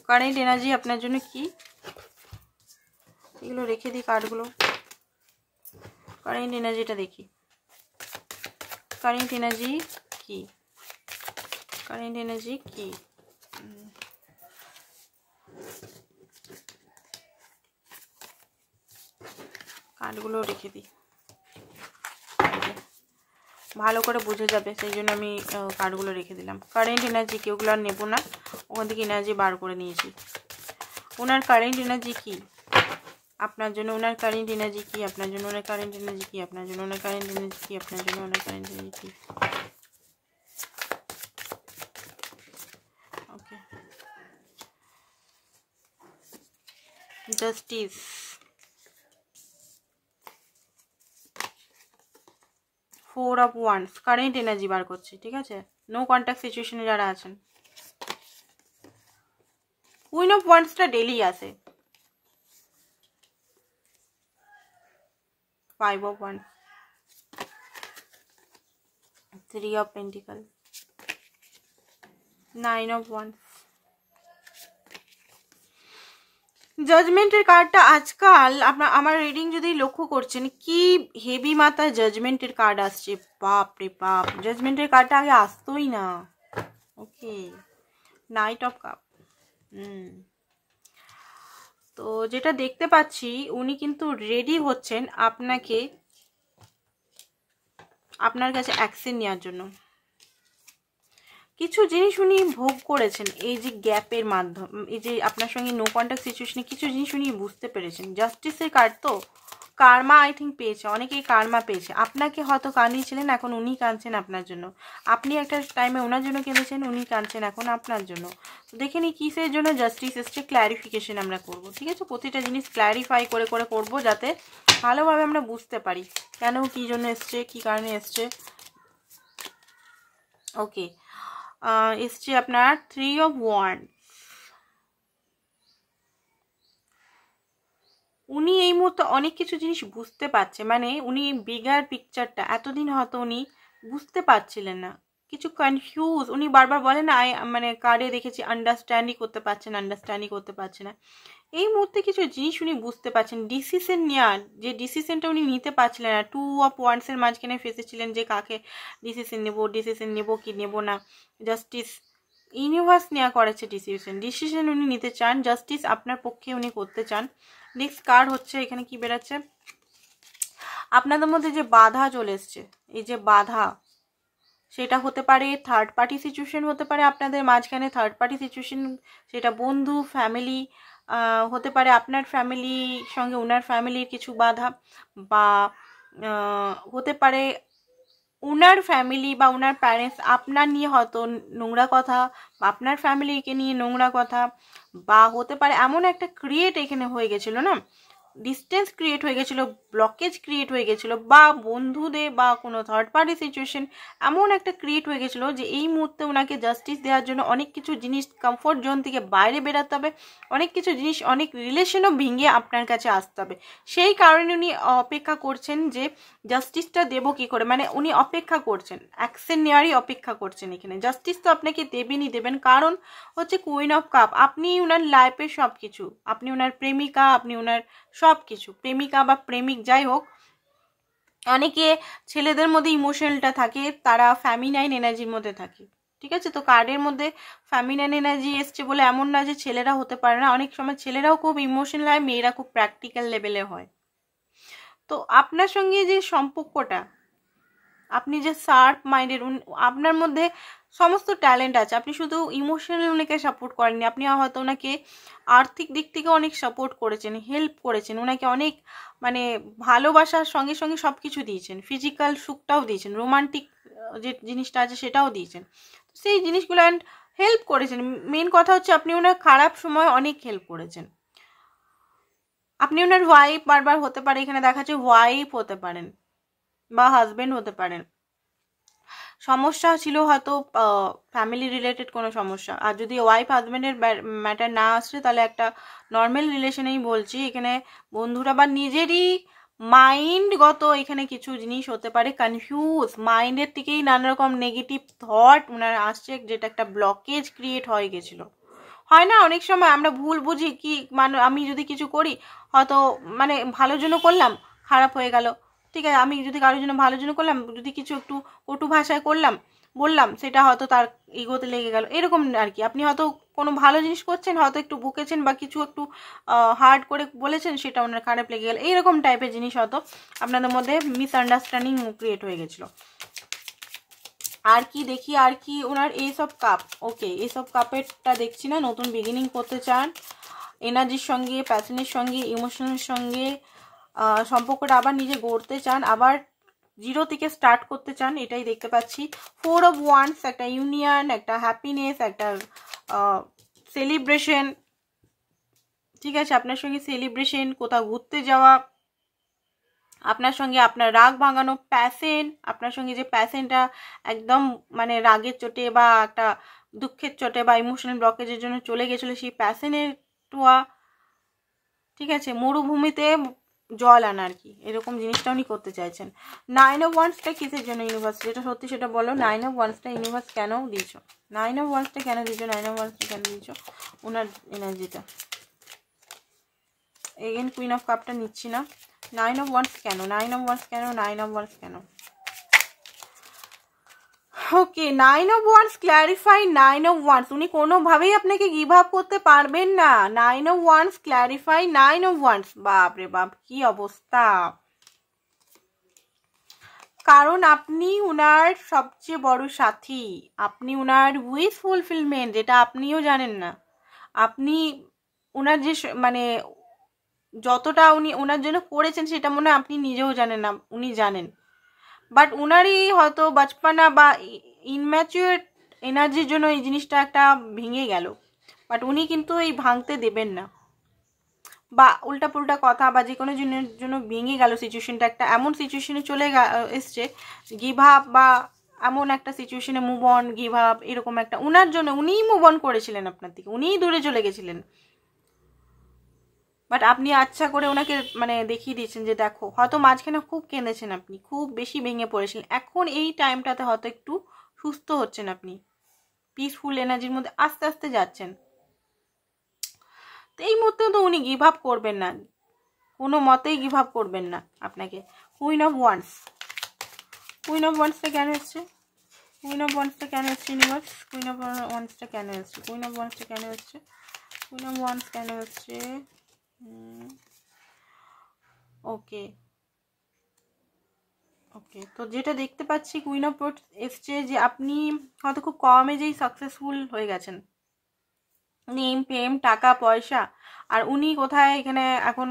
A: কারেন্ট এনার্জি আপনার জন্য কি, এগুলো রেখে দিই কার্ডগুলো, কারেন্ট এনার্জিটা দেখি, কারেন্ট এনার্জি কি, কারেন্ট এনার্জি কি, কার্ডগুলো রেখে দিই। ভালো করে বুঝে যাবে, সেই জন্য আমি কার্ডগুলো রেখে দিলাম। কারেন্ট এনার্জি কি, ওগুলো আর নেবো না, ওখান থেকে এনার্জি বার করে নিয়েছি। ওনার কারেন্ট এনার্জি কি আপনার জন্য, ওনার কারেন্ট এনার্জি কি আপনার জন্য, ওনার কারেন্ট এনার্জি কি আপনার জন্য, ওনার কারেন্ট এনার্জি কি আপনার জন্য, ওনার কারেন্ট এনার্জি কি। Okay, justice, four of wands, current energy বার করছি, ঠিক আছে। নো কন্ট্যাক্ট সিচুয়েশনে যারা আছেন, কুইন অফ ওয়ান্সটা ডেলি আসে, five of wands, three of pentacle, nine of wands. জাজমেন্টের কার্ডটা আজকাল আমার রিডিং যদি লক্ষ্য করছেন, কি হেভি মাথায় জাজমেন্টের কার্ড আসছে, বাপ রে বাপ। জাজমেন্টের কার্ডটা আগে আসতোই না। ওকে, নাইট অফ কাপ। তো যেটা দেখতে পাচ্ছি, উনি কিন্তু রেডি হচ্ছেন আপনার কাছে অ্যাকশন নেওয়ার জন্য। কিছু জিনিস উনি ভোগ করেছেন এই যে গ্যাপের মাধ্যমে, এই যে আপনার সঙ্গে নো কন্ট্যাক্ট সিচুয়েশনে কিছু জিনিস উনি বুঝতে পেরেছেন। জাস্টিসের কার্ড তো, কার্মা আই থিঙ্ক পেয়েছে, অনেকেই কার্মা পেয়েছে। আপনাকে হয়তো কাঁদিয়েছিলেন, এখন উনি কাঁদছেন আপনার জন্য। আপনি একটা টাইমে ওনার জন্য কেঁদেছেন, উনি কাঁদছেন এখন আপনার জন্য। তো দেখে নি কিসের জন্য জাস্টিস এসছে, ক্ল্যারিফিকেশন আমরা করব, ঠিক আছে। প্রতিটা জিনিস ক্ল্যারিফাই করে করে করব, যাতে ভালোভাবে আমরা বুঝতে পারি কেন, কী জন্য এসছে, কী কারণে এসছে। ওকে, এসছে আপনার থ্রি অফ ওয়ান্ড। উনি এই মুহূর্তে অনেক কিছু জিনিস বুঝতে পারছে, মানে উনি বিগার পিকচারটা এতদিন হয়তো উনি বুঝতে পারছিলেন না, কিছু কনফিউজ। উনি বারবার বলেন না, মানে কার্ডে দেখেছি আন্ডারস্ট্যান্ডই করতে পারছে না। এই মুহূর্তে কিছু জিনিস উনি বুঝতে পারছেন। ডিসিশন নেওয়ার যে ডিসিশনটা উনি নিতে পারছিলেন না, টু অফ ওয়ান্ডসের মাঝখানে ফেসেছিলেন যে কাকে ডিসিশন নেব কি নেব না। জাস্টিস, ইউনিভার্স নেওয়া করেছে ডিসিশন উনি নিতে চান, জাস্টিস আপনার পক্ষে উনি করতে চান। নেক্সট কার্ড হচ্ছে, এখানে কি বেরাচ্ছে, আপনাদের মধ্যে যে বাধা চলে এসছে, এই যে বাধা, সেটা হতে পারে থার্ড পার্টি সিচুয়েশন, হতে পারে আপনাদের মাঝখানে থার্ড পার্টি সিচুয়েশন, সেটা বন্ধু, ফ্যামিলি হতে পারে, আপনার ফ্যামিলির সঙ্গে ওনার ফ্যামিলির কিছু বাধা, বা হতে পারে ওনার ফ্যামিলি বা ওনার প্যারেন্টস আপনার নিয়ে হয়তো নোংরা কথা, বা আপনার ফ্যামিলিকে নিয়ে নোংরা কথা, বা হতে পারে এমন একটা ক্রিয়েট এখানে হয়ে গেছিলো না, ডিস্টেন্স ক্রিয়েট হয়ে গেছিলো, ব্লকেজ ক্রিয়েট হয়ে গেছিলো, বা বন্ধুদের বা কোনো থার্ড পার্টি সিচুয়েশন এমন একটা ক্রিয়েট হয়ে গেছিলো যে এই মুহূর্তে ওনাকে জাস্টিস দেওয়ার জন্য অনেক কিছু জিনিস কমফোর্ট জোন থেকে বাইরে বেরাতে হবে, অনেক কিছু জিনিস, অনেক রিলেশনও ভেঙে আপনার কাছে আসতে হবে। সেই কারণে উনি অপেক্ষা করছেন যে জাস্টিসটা দেবো কী করে, মানে উনি অপেক্ষা করছেন, অ্যাকশন নেওয়ারই অপেক্ষা করছেন। এখানে জাস্টিস তো আপনাকে দেবেন, কারণ হচ্ছে কুইন অফ কাপ। আপনি ওনার লাইফের সব কিছু, আপনি ওনার প্রেমিকা, আপনি ওনার সব কিছু, প্রেমিকা বা প্রেমিক যাই হোক। অনেকে ছেলেদের মধ্যে ইমোশনালটা থাকে, তারা ফ্যামিনাইন এনার্জির মধ্যে থাকে, ঠিক আছে। তো কার্ডের মধ্যে ফ্যামিনাইন এনার্জি এসছে বলে এমন না যে ছেলেরা হতে পারে না, অনেক সময় ছেলেরাও খুব ইমোশনাল হয়, মেয়েরা খুব প্র্যাকটিক্যাল লেভেলে হয়। তো আপনার সঙ্গে যে সম্পর্কটা, আপনি যে শার্প মাইন্ডের, আপনার মধ্যে সমস্ত ট্যালেন্ট আছে, আপনি শুধু ইমোশনালি ওনাকে সাপোর্ট করেননি, আপনি হয়তো ওনাকে আর্থিক দিক থেকে অনেক সাপোর্ট করেছেন, হেল্প করেছেন, ওনাকে অনেক মানে ভালোবাসার সঙ্গে সঙ্গে সব কিছু দিয়েছেন, ফিজিক্যাল সুখটাও দিয়েছেন, রোমান্টিক যে জিনিসটা আছে সেটাও দিয়েছেন। সেই জিনিসগুলো অ্যান্ড হেল্প করেছেন। মেন কথা হচ্ছে আপনি ওনার খারাপ সময় অনেক হেল্প করেছেন। আপনি ওনার ওয়াইফ বারবার হতে পারে, এখানে দেখা যাচ্ছে ওয়াইফ হতে পারেন বা হাজবেন্ড হতে পারেন। সমস্যা ছিল হয়তো ফ্যামিলি রিলেটেড কোনো সমস্যা, আর যদি ওয়াইফ হাজব্যান্ডের ম্যাটার না আসছে তাহলে একটা নর্মাল রিলেশনেই বলছি। এখানে বন্ধুরা বা নিজেরই মাইন্ডগত এখানে কিছু জিনিস হতে পারে, কনফিউজ মাইন্ডের থেকেই নানা রকম নেগেটিভ থট ওনার আসছে, যেটা একটা ব্লকেজ ক্রিয়েট হয়ে গেছিলো। হয় না অনেক সময় আমরা ভুল বুঝি কি, মানে আমি যদি কিছু করি হয়তো মানে ভালোর জন্য করলাম, খারাপ হয়ে গেল, ঠিক আছে। আমি যদি কারোর জন্য ভালোর জন্য করলাম, যদি কিছু একটু কটু ভাষায় বললাম, সেটা হয়তো তার ইগোতে লেগে গেল, এরকম আর কি। আপনি হয়তো কোনো ভালো জিনিস করছেন, হয়তো একটু বকেছেন বা কিছু একটু হার্ড করে বলেছেন, সেটা ওনার খারাপ লেগে গেল, এইরকম টাইপের জিনিস হয়তো আপনাদের মধ্যে মিসআন্ডারস্ট্যান্ডিং ক্রিয়েট হয়ে গেছিলো। আর কি দেখি, আর কি ওনার এইসব কাপ, ওকে এইসব কাপেরটা দেখছি না, নতুন বিগিনিং করতে চান, এনার্জির সঙ্গে, প্যাশনের সঙ্গে, ইমোশনের সঙ্গে সম্পর্কটা আবার নিজে গড়তে চান, আবার জিরো থেকে স্টার্ট করতে চান, এটাই দেখতে পাচ্ছি। 4 অফ ওয়ান্স, একটা ইউনিয়ন, একটা হ্যাপিনেস, একটা সেলিব্রেশন, ঠিক আছে, আপনার সঙ্গে সেলিব্রেশন, কোথাও ঘুরতে যাওয়া, আপনার সঙ্গে আপনার রাগ ভাঙানো, প্যাশন, আপনার সঙ্গে যে প্যাশনটা একদম মানে রাগের চোটে বা একটা দুঃখের চোটে বা ইমোশনাল ব্লকেজের জন্য চলে গেছিলো, সেই প্যাশনের টোয়া, ঠিক আছে, মরুভূমিতে জল আনা আর কি, এরকম জিনিসটা উনি করতে চাইছেন। 9 অফ ওয়ান্সটা কিসের জন্য ইউনিভার্স, যেটা সত্যি সেটা বলো। 9 অফ ওয়ান্সটা ইউনিভার্স কেন দিয়েছো, 9 অফ ওয়ান্সটা কেন দিয়েছো, 9 অফ ওয়ান্সটা কেন দিয়েছো ওনার এনার্জিটা। এগেন কুইন অফ কাপটা নিচ্ছি না, 9 অফ ওয়ান্স কেন, 9 অফ ওয়ান্স কেন, 9 অফ ওয়ান্স কেন। ওকে 9 of wands clarify, 9 of wands উনি কোনোভাবেই আপনাকে গিভ আপ করতে পারবেন না। 9 of wands clarify, 9 of wands, বাপ রে বাপ কি অবস্থা, কারণ আপনি উনার সবচেয়ে বড় সাথী, আপনি উনার উইশ ফুলফিলমেন্ট, যেটা আপনিও জানেন না। আপনি উনার যে মানে যতটা উনি ওনার জন্য করেছেন সেটা মনে হয় আপনি নিজেও জানেন না, উনি জানেন, বাট উনারই হয়তো বাচপানা বা ইনম্যাচিউর এনার্জির জন্য এই জিনিসটা একটা ভেঙে গেল, বাট উনি কিন্তু এই ভাঙতে দেবেন না, বা উল্টা পুল্টা কথা বা যে কোনো জন্য ভেঙে গেল সিচুয়েশনটা, একটা এমন সিচুয়েশনে চলে এসছে গিভ আপ, বা এমন একটা সিচুয়েশনে মুভ অন, গিভ আপ, এরকম একটা উনার জন্য উনিই মুভ অন করেছিলেন আপনার থেকে, উনিই দূরে চলে গেছিলেন, বাট আপনি আচ্ছা করে ওনাকে মানে দেখিয়ে দিয়েছেন যে দেখো, হয়তো মাঝখানে খুব কেঁদেছেন আপনি, খুব বেশি ভেঙে পড়েছিলেন, এখন এই টাইমটাতে হয়তো একটু সুস্থ হচ্ছেন আপনি, পিসফুল এনার্জির মধ্যে আস্তে আস্তে যাচ্ছেন। তো এই মুহূর্তে তো উনি গিভ আপ করবেন না, কোনো মতেই গিভ আপ করবেন না আপনাকে। Queen of wands, queen of ওয়ান্সটা কেন এসছে, কুইন অফ ওয়ান্সটা কেন এসছে ইউনিভার্স, কুইন অফ ওয়ান্সটা কেন এসছে, কুইন অফ ওয়ান্সটা কেন এসছে, কুইন অফ ওয়ান্স কেন এসছে। ওকে ওকে, তো যেটা দেখতে পাচ্ছি কুইন অফ ওয়ান্স এসছে যে আপনি হয়তো খুব কম এজেই সাকসেসফুল হয়ে গেছেন, নেম ফেম টাকা পয়সা, আর উনি কোথায় এখানে এখন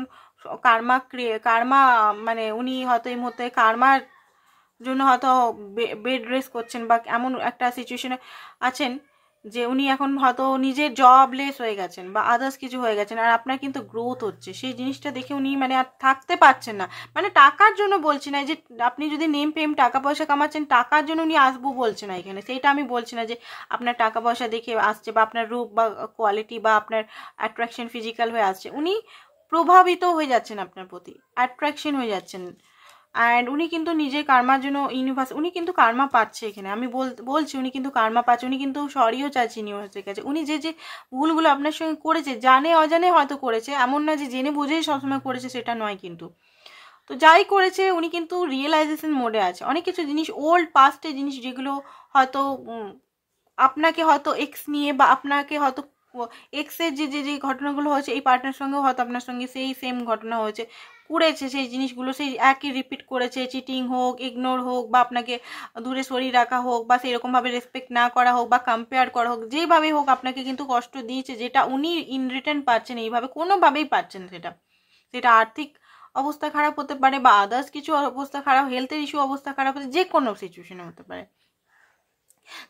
A: কার্মা মানে উনি হয়তো এই মুহূর্তে কার্মার জন্য হয়তো বেড রেস্ট করছেন, বা এমন একটা সিচুয়েশনে আছেন যে উনি এখন হয়তো নিজের জবলেস হয়ে গেছেন বা আদার্স কিছু হয়ে গেছেন, আর আপনার কিন্তু গ্রোথ হচ্ছে, সেই জিনিসটা দেখে উনি মানে আর থাকতে পারছেন না, মানে টাকার জন্য বলছি না যে আপনি যদি নেম ফেম টাকা পয়সা কামাচ্ছেন টাকার জন্য উনি আসবো বলছে না এখানে, সেইটা আমি বলছি না যে আপনার টাকা পয়সা দেখে আসছে বা আপনার রূপ বা কোয়ালিটি বা আপনার অ্যাট্রাকশন ফিজিক্যাল হয়ে আসছে, উনি প্রভাবিত হয়ে যাচ্ছেন আপনার প্রতি, অ্যাট্রাকশন হয়ে যাচ্ছেন, অ্যান্ড উনি কিন্তু নিজের কার্মার জন্য ইউনিভার্স, উনি কিন্তু কার্মা পাচ্ছে এখানে, আমি বলছি উনি কিন্তু কার্মা পাচ্ছে, উনি কিন্তু সরিও চাইছে ইউনিভার্সের কাছে, উনি যে যে ভুলগুলো আপনার সঙ্গে করেছে জানে অজানে হয়তো করেছে, এমন না যে জেনে বুঝেই সবসময় করেছে সেটা নয়, কিন্তু তো যাই করেছে উনি কিন্তু রিয়েলাইজেশন মোডে আছে, অনেক কিছু জিনিস ওল্ড পাস্টের জিনিস যেগুলো হয়তো আপনাকে হয়তো এক্স নিয়ে বা আপনাকে হয়তো এক্সের যে যে যে ঘটনাগুলো হয়েছে এই পার্টনার সঙ্গেও হয়তো আপনার সঙ্গে সেই সেম ঘটনা হয়েছে, করেছে সেই জিনিসগুলো, সেই একই রিপিট করেছে, চিটিং হোক, ইগনোর হোক, বা আপনাকে দূরে সরিয়ে রাখা হোক, বা সেইরকমভাবে রেসপেক্ট না করা হোক, বা কম্পেয়ার করা হোক, যেইভাবেই হোক আপনাকে কিন্তু কষ্ট দিয়েছে, যেটা উনি ইন রিটার্ন পাচ্ছেন এইভাবে কোনোভাবেই পাচ্ছেন, সেটা সেটা আর্থিক অবস্থা খারাপ হতে পারে, বা আদার্স কিছু অবস্থা খারাপ, হেলথের ইস্যু অবস্থা খারাপ হতে, যে কোনো সিচুয়েশনে হতে পারে।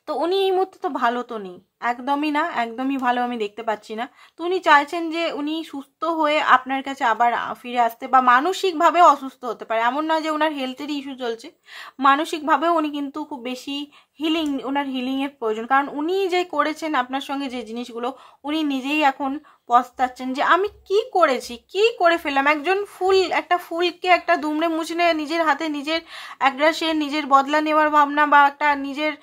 A: তো উনি এই মুহূর্তে তো ভালো তো নেই, একদমই না, একদমই ভালো আমি দেখতে পাচ্ছি না, তো উনি চাইছেন যে উনি সুস্থ হয়ে আপনার কাছে আবার ফিরে আসতে, বা মানসিকভাবেও অসুস্থ হতে পারে, এমন নয় যে ওনার হেলথেরই ইস্যু চলছে, মানসিকভাবেও উনি কিন্তু খুব বেশি ওনার হিলিংয়ের প্রয়োজন, কারণ উনি যে করেছেন আপনার সঙ্গে যে জিনিসগুলো উনি নিজেই এখন পস্তাচ্ছেন যে আমি কি করেছি, কি করে ফেললাম, একটা ফুলকে একটা দুমড়ে মুচড়ে নিজের হাতে নিজের একটা সে নিজের বদলা নেওয়ার ভাবনা বা একটা নিজের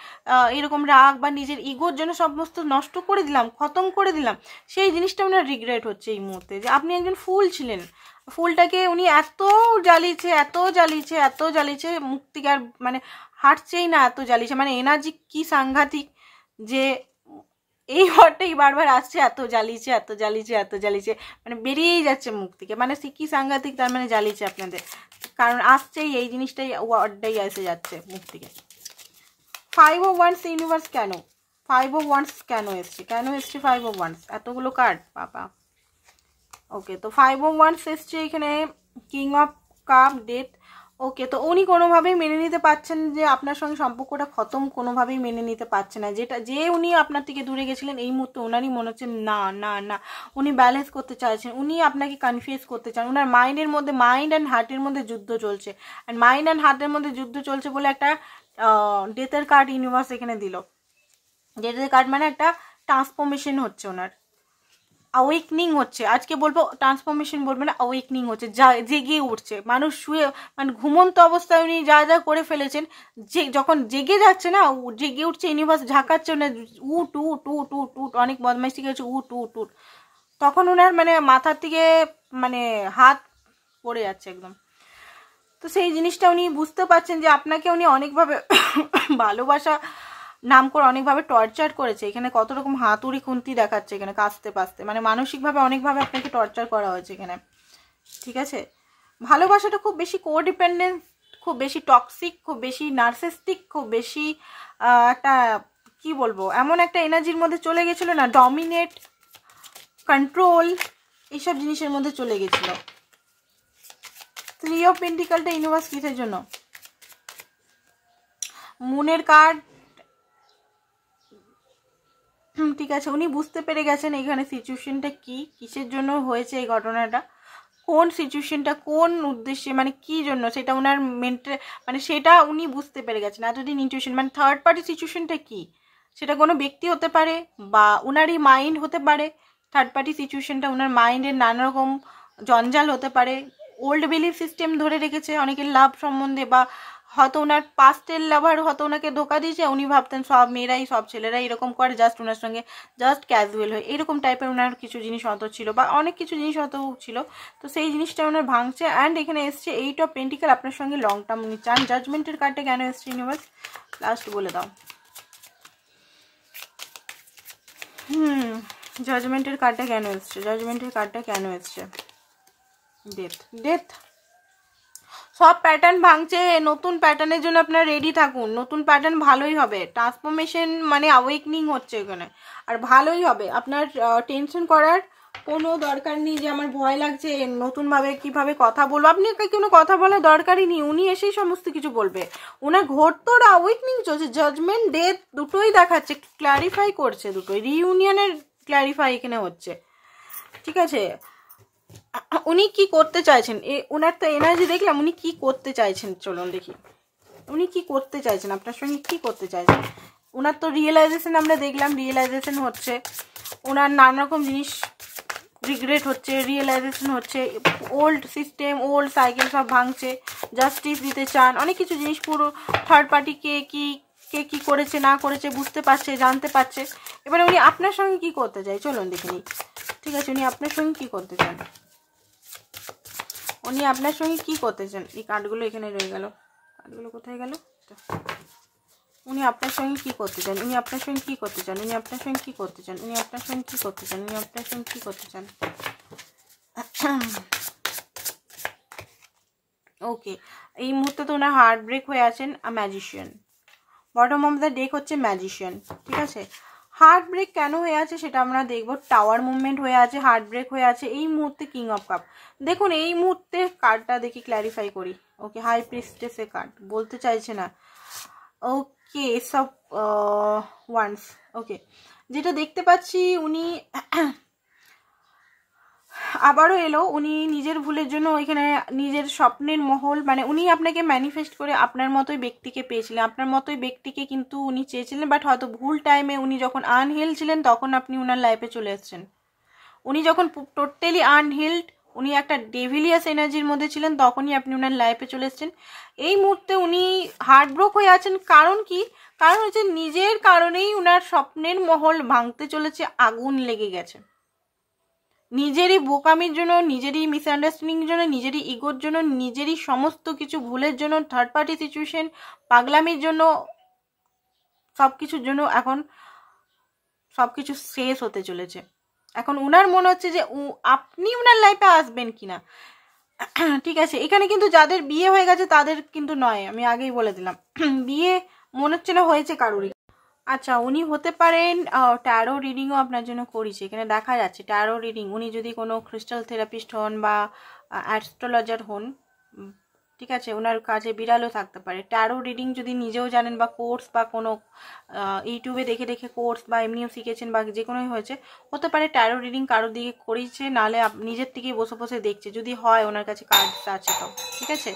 A: এরকম রাগ বা নিজের ইগোর জন্য সমস্ত নষ্ট করে দিলাম, খতম করে দিলাম, সেই জিনিসটা ওনার রিগ্রেট হচ্ছে এই মুহূর্তে, যে আপনি একজন ফুল ছিলেন, ফুলটাকে উনি এত জ্বালিয়েছে এত জ্বালিয়েছে এত জ্বালিয়েছে, মুক্তিকার মানে হাঁটছেই না, এত জ্বালিয়েছে, মানে এনার্জি কি সাংঘাতিক, যে এই ওয়ার্ডটাই বারবার আসছে, এত জ্বালিয়েছে এত জ্বালিয়েছে এত জ্বালিয়েছে, মানে বেরিয়েই যাচ্ছে মুখ থেকে, মানে সে কি সাংঘাতিক, তার মানে জ্বালিয়েছে আপনাদের, কারণ আসছেই এই জিনিসটাই, ওয়ার্ডটাই এসে যাচ্ছে মুখ থেকে। 5 of Wands ইউনিভার্স কেন 5 of Wands কেন এসছে 5 of Wands এতগুলো কার্ড বাবা। ওকে, তো 5 of Wands এসছে এখানে, কিং অফ কাপ, ডেথ। ওকে, তো উনি কোনোভাবেই মেনে নিতে পারছেন যে আপনার সঙ্গে সম্পর্কটা খতম, কোনোভাবেই মেনে নিতে পারছে না। যে উনি আপনার থেকে দূরে গেছিলেন, এই মুহূর্তে ওনারই মনে হচ্ছে না না না, উনি ব্যালেন্স করতে চাইছেন, উনি আপনাকে কনফিউজ করতে চান। ওনার মাইন্ডের মধ্যে, মাইন্ড অ্যান্ড হার্টের মধ্যে যুদ্ধ চলছে, অ্যান্ড মাইন্ড অ্যান্ড হার্টের মধ্যে যুদ্ধ চলছে বলে একটা ডেথের কার্ড ইউনিভার্স এখানে দিল। ডেথের কার্ড মানে একটা ট্রান্সফরমেশন হচ্ছে, ওনার অ্যাওয়েকনিং হচ্ছে। আজকে বলবো ট্রান্সফরমেশন বলবো না, অ্যাওয়েকনিং হচ্ছে, জেগে উঠছে। মানুষ শুয়ে মানে ঘুমন্ত অবস্থায় উনি যা যা করে ফেলেছেন, যে যখন জেগে যাচ্ছে না, জেগে উঠছে, ইউনিভার্স ঝাঁকাচ্ছে না, উট উট উট উট উট, অনেক বদমাইশি গেছে, উট উট উট, তখন ওনার মানে মাথার থেকে মানে হাত পড়ে যাচ্ছে একদম। তো সেই জিনিসটা উনি বুঝতে পারছেন যে আপনাকে উনি অনেকভাবে ভালোবাসা নাম করে অনেকভাবে টর্চার করেছে। এখানে কত রকম হাতুড়ি খুন্তি দেখাচ্ছে, এখানে কাস্তে পাস্তে, মানে মানসিকভাবে অনেকভাবে আপনাকে টর্চার করা হয়েছে এখানে, ঠিক আছে। ভালোবাসাটা খুব বেশি কোডিপেন্ডেন্ট, খুব বেশি টক্সিক, খুব বেশি নার্সিস্টিক, খুব বেশি একটা কি বলবো, এমন একটা এনার্জির মধ্যে চলে গেছিল না, ডমিনেট, কন্ট্রোল, এইসব জিনিসের মধ্যে চলে গেছিল। 3 অফ পেন্টিকলটা ইউনিভার্স কিসের জন্য, মুনের কার্ড, ঠিক আছে। উনি বুঝতে পেরে গেছেন এখানে সিচুয়েশনটা কি, কিসের জন্য হয়েছে এই ঘটনাটা, কোন সিচুয়েশনটা, কোন উদ্দেশ্যে, মানে কি জন্য, সেটা ওনার মেন্টাল মানে সেটা উনি বুঝতে পেরে গেছেন এতদিন। ইনটিউশন মানে থার্ড পার্টি সিচুয়েশনটা কি, সেটা কোনো ব্যক্তি হতে পারে বা ওনারই মাইন্ড হতে পারে। থার্ড পার্টি সিচুয়েশনটা ওনার মাইন্ডের নানা রকম জঞ্জাল হতে পারে, ওল্ড বিলিফ সিস্টেম ধরে রেখেছে অনেকের লাভ সম্বন্ধে, বা হয়তো ওনার পাস্টের লাভার হয়তো ওনাকে ধোকা দিয়েছে, উনি ভাবতেন সব মেয়েরাই, সব ছেলেরাই এরকম করে, জাস্ট ওনার সঙ্গে জাস্ট ক্যাজুয়াল হয়ে, এরকম টাইপের ওনার কিছু জিনিস হয়তো ছিল, বা অনেক কিছু জিনিস হয়তো ছিল। তো সেই জিনিসটা ওনার ভাঙছে। অ্যান্ড এখানে এসছে 8 অফ পেন্টিকল, আপনার সঙ্গে লং টার্ম উনি চান। জাজমেন্টের কার্ডটা কেন এসছে ইউনিভার্স, লাস্ট বলে দাও। জাজমেন্টের কার্ডটা কেন এসছে, জাজমেন্টের কার্ডটা কেন এসছে, ডেথ, ডেথ। সব প্যাটার্ন ভাঙছে, নতুন প্যাটার্নের জন্য আপনারা রেডি থাকুন, নতুন প্যাটার্ন ভালোই হবে। ট্রান্সফরমেশন মানে অ্যাওয়েকনিং হচ্ছে এখানে, আর ভালোই হবে। আপনার টেনশন করার কোনো দরকার নেই যে আমার ভয় লাগছে নতুনভাবে কিভাবে কথা বলবো, আপনি কোনো কথা বলার দরকারই নেই, উনি এসেই সমস্ত কিছু বলবে। ওনার ঘোরতোর অ্যাওয়েকনিং চলছে, জাজমেন্ট, ডেথ দুটোই দেখাচ্ছে, ক্ল্যারিফাই করছে, দুটোই রিইউনিয়নের ক্ল্যারিফাই এখানে হচ্ছে, ঠিক আছে। উনি কি করতে চাইছেন, ওনার তো এনার্জি দেখলাম, উনি কি করতে চাইছেন, চলুন দেখি উনি কি করতে চাইছেন, আপনার সঙ্গে কি করতে চাইছেন। ওনার তো রিয়েলাইজেশন আমরা দেখলাম, রিয়েলাইজেশন হচ্ছে, ওনার নানা রকম জিনিস রিগ্রেট হচ্ছে, রিয়েলাইজেশন হচ্ছে, ওল্ড সিস্টেম, ওল্ড সাইকেল সব ভাঙছে, জাস্টিস দিতে চান, অনেক কিছু জিনিস, পুরো থার্ড পার্টি কে কি করেছে না করেছে বুঝতে পারছে, জানতে পারছে। এবারে উনি আপনার সঙ্গে কি করতে চাই, চলুন দেখে নিই, ঠিক আছে। উনি আপনার সঙ্গে কি করতে চান, উনি আপনার সঙ্গে কি করতে চান। এই কার্ডগুলো এখানে রয়ে গেল, কার্ডগুলো কোথায় গেল, উনি আপনার সঙ্গে কি করতে চান, উনি আপনার সঙ্গে কি করতে চান, উনি আপনার সঙ্গে কি করতে চান, উনি আপনার সঙ্গে কি করতে চান, উনি আপনার সঙ্গে কি করতে চান। ওকে, এই মুহূর্তে তো ওনার হার্ট ব্রেক হয়ে আছেন, magician, bottom of the deck হচ্ছে ম্যাজিশিয়ান, ঠিক আছে। হার্ট ব্রেক কেন হয়ে আছে সেটা আমরা দেখবো। টাওয়ার মুভমেন্ট হয়ে আছে, হার্ট ব্রেক হয়ে আছে, এই মুহূর্তে কিং অফ কাপ। দেখুন এই মুহূর্তে কার্ডটা দেখি ক্ল্যারিফাই করি। ওকে, হাই প্রিস্টেসের কার্ড বলতে চাইছে না। ওকে, সব ওয়ান্স। ওকে, যেটা দেখতে পাচ্ছি উনি আবারও এলো, উনি নিজের ভুলের জন্য ওইখানে নিজের স্বপ্নের মহল, মানে উনি আপনাকে ম্যানিফেস্ট করে আপনার মতোই ব্যক্তিকে পেয়েছিলেন, আপনার মতোই ব্যক্তিকে কিন্তু উনি চেয়েছিলেন, বাট হয়তো ভুল টাইমে, উনি যখন আনহিল ছিলেন তখন আপনি ওনার লাইফে চলে এসেছেন। উনি যখন টোটালি আনহিল্ড, উনি একটা ডেভিলিয়াস এনার্জির মধ্যে ছিলেন, তখনই আপনি ওনার লাইফে চলে এসেছেন। এই মুহূর্তে উনি হার্টব্রোক হয়ে আছেন, কারণ কি, কারণ হচ্ছে নিজের কারণেই ওনার স্বপ্নের মহল ভাঙতে চলেছে, আগুন লেগে গেছে নিজেরই বোকামির জন্য, নিজেরই মিসআন্ডারস্ট্যান্ডিং জন্য, নিজেরই ইগোর জন্য, নিজেরই সমস্ত কিছু ভুলের জন্য, থার্ড পার্টি সিচুয়েশন, পাগলামির জন্য, সব কিছুর জন্য এখন সব কিছু শেষ হতে চলেছে। এখন উনার মনে হচ্ছে যে আপনি উনার লাইফে আসবেন কিনা, ঠিক আছে। এখানে কিন্তু যাদের বিয়ে হয়ে গেছে তাদের কিন্তু নয়, আমি আগেই বলে দিলাম। বিয়ে মনে হচ্ছে না হয়েছে কারোরই। আচ্ছা, উনি হতে পারেন ট্যারো রিডিংও আপনার জন্য করেছে, এখানে দেখা যাচ্ছে ট্যারো রিডিং। উনি যদি কোনো ক্রিস্টাল থেরাপিস্ট হন বা অ্যাস্ট্রোলজার হন, ঠিক আছে, ওনার কাছে বিড়ালও থাকতে পারে। ট্যারো রিডিং যদি নিজেও জানেন বা কোর্স বা কোনো ইউটিউবে দেখে দেখে কোর্স বা এমনিও শিখেছেন বা যে কোনোই হয়েছে, হতে পারে ট্যারো রিডিং কারোর দিকে করেছে, নাহলে নিজের থেকেই বসে বসে দেখছে, যদি হয় ওনার কাছে কার্ডস আছে তো, ঠিক আছে।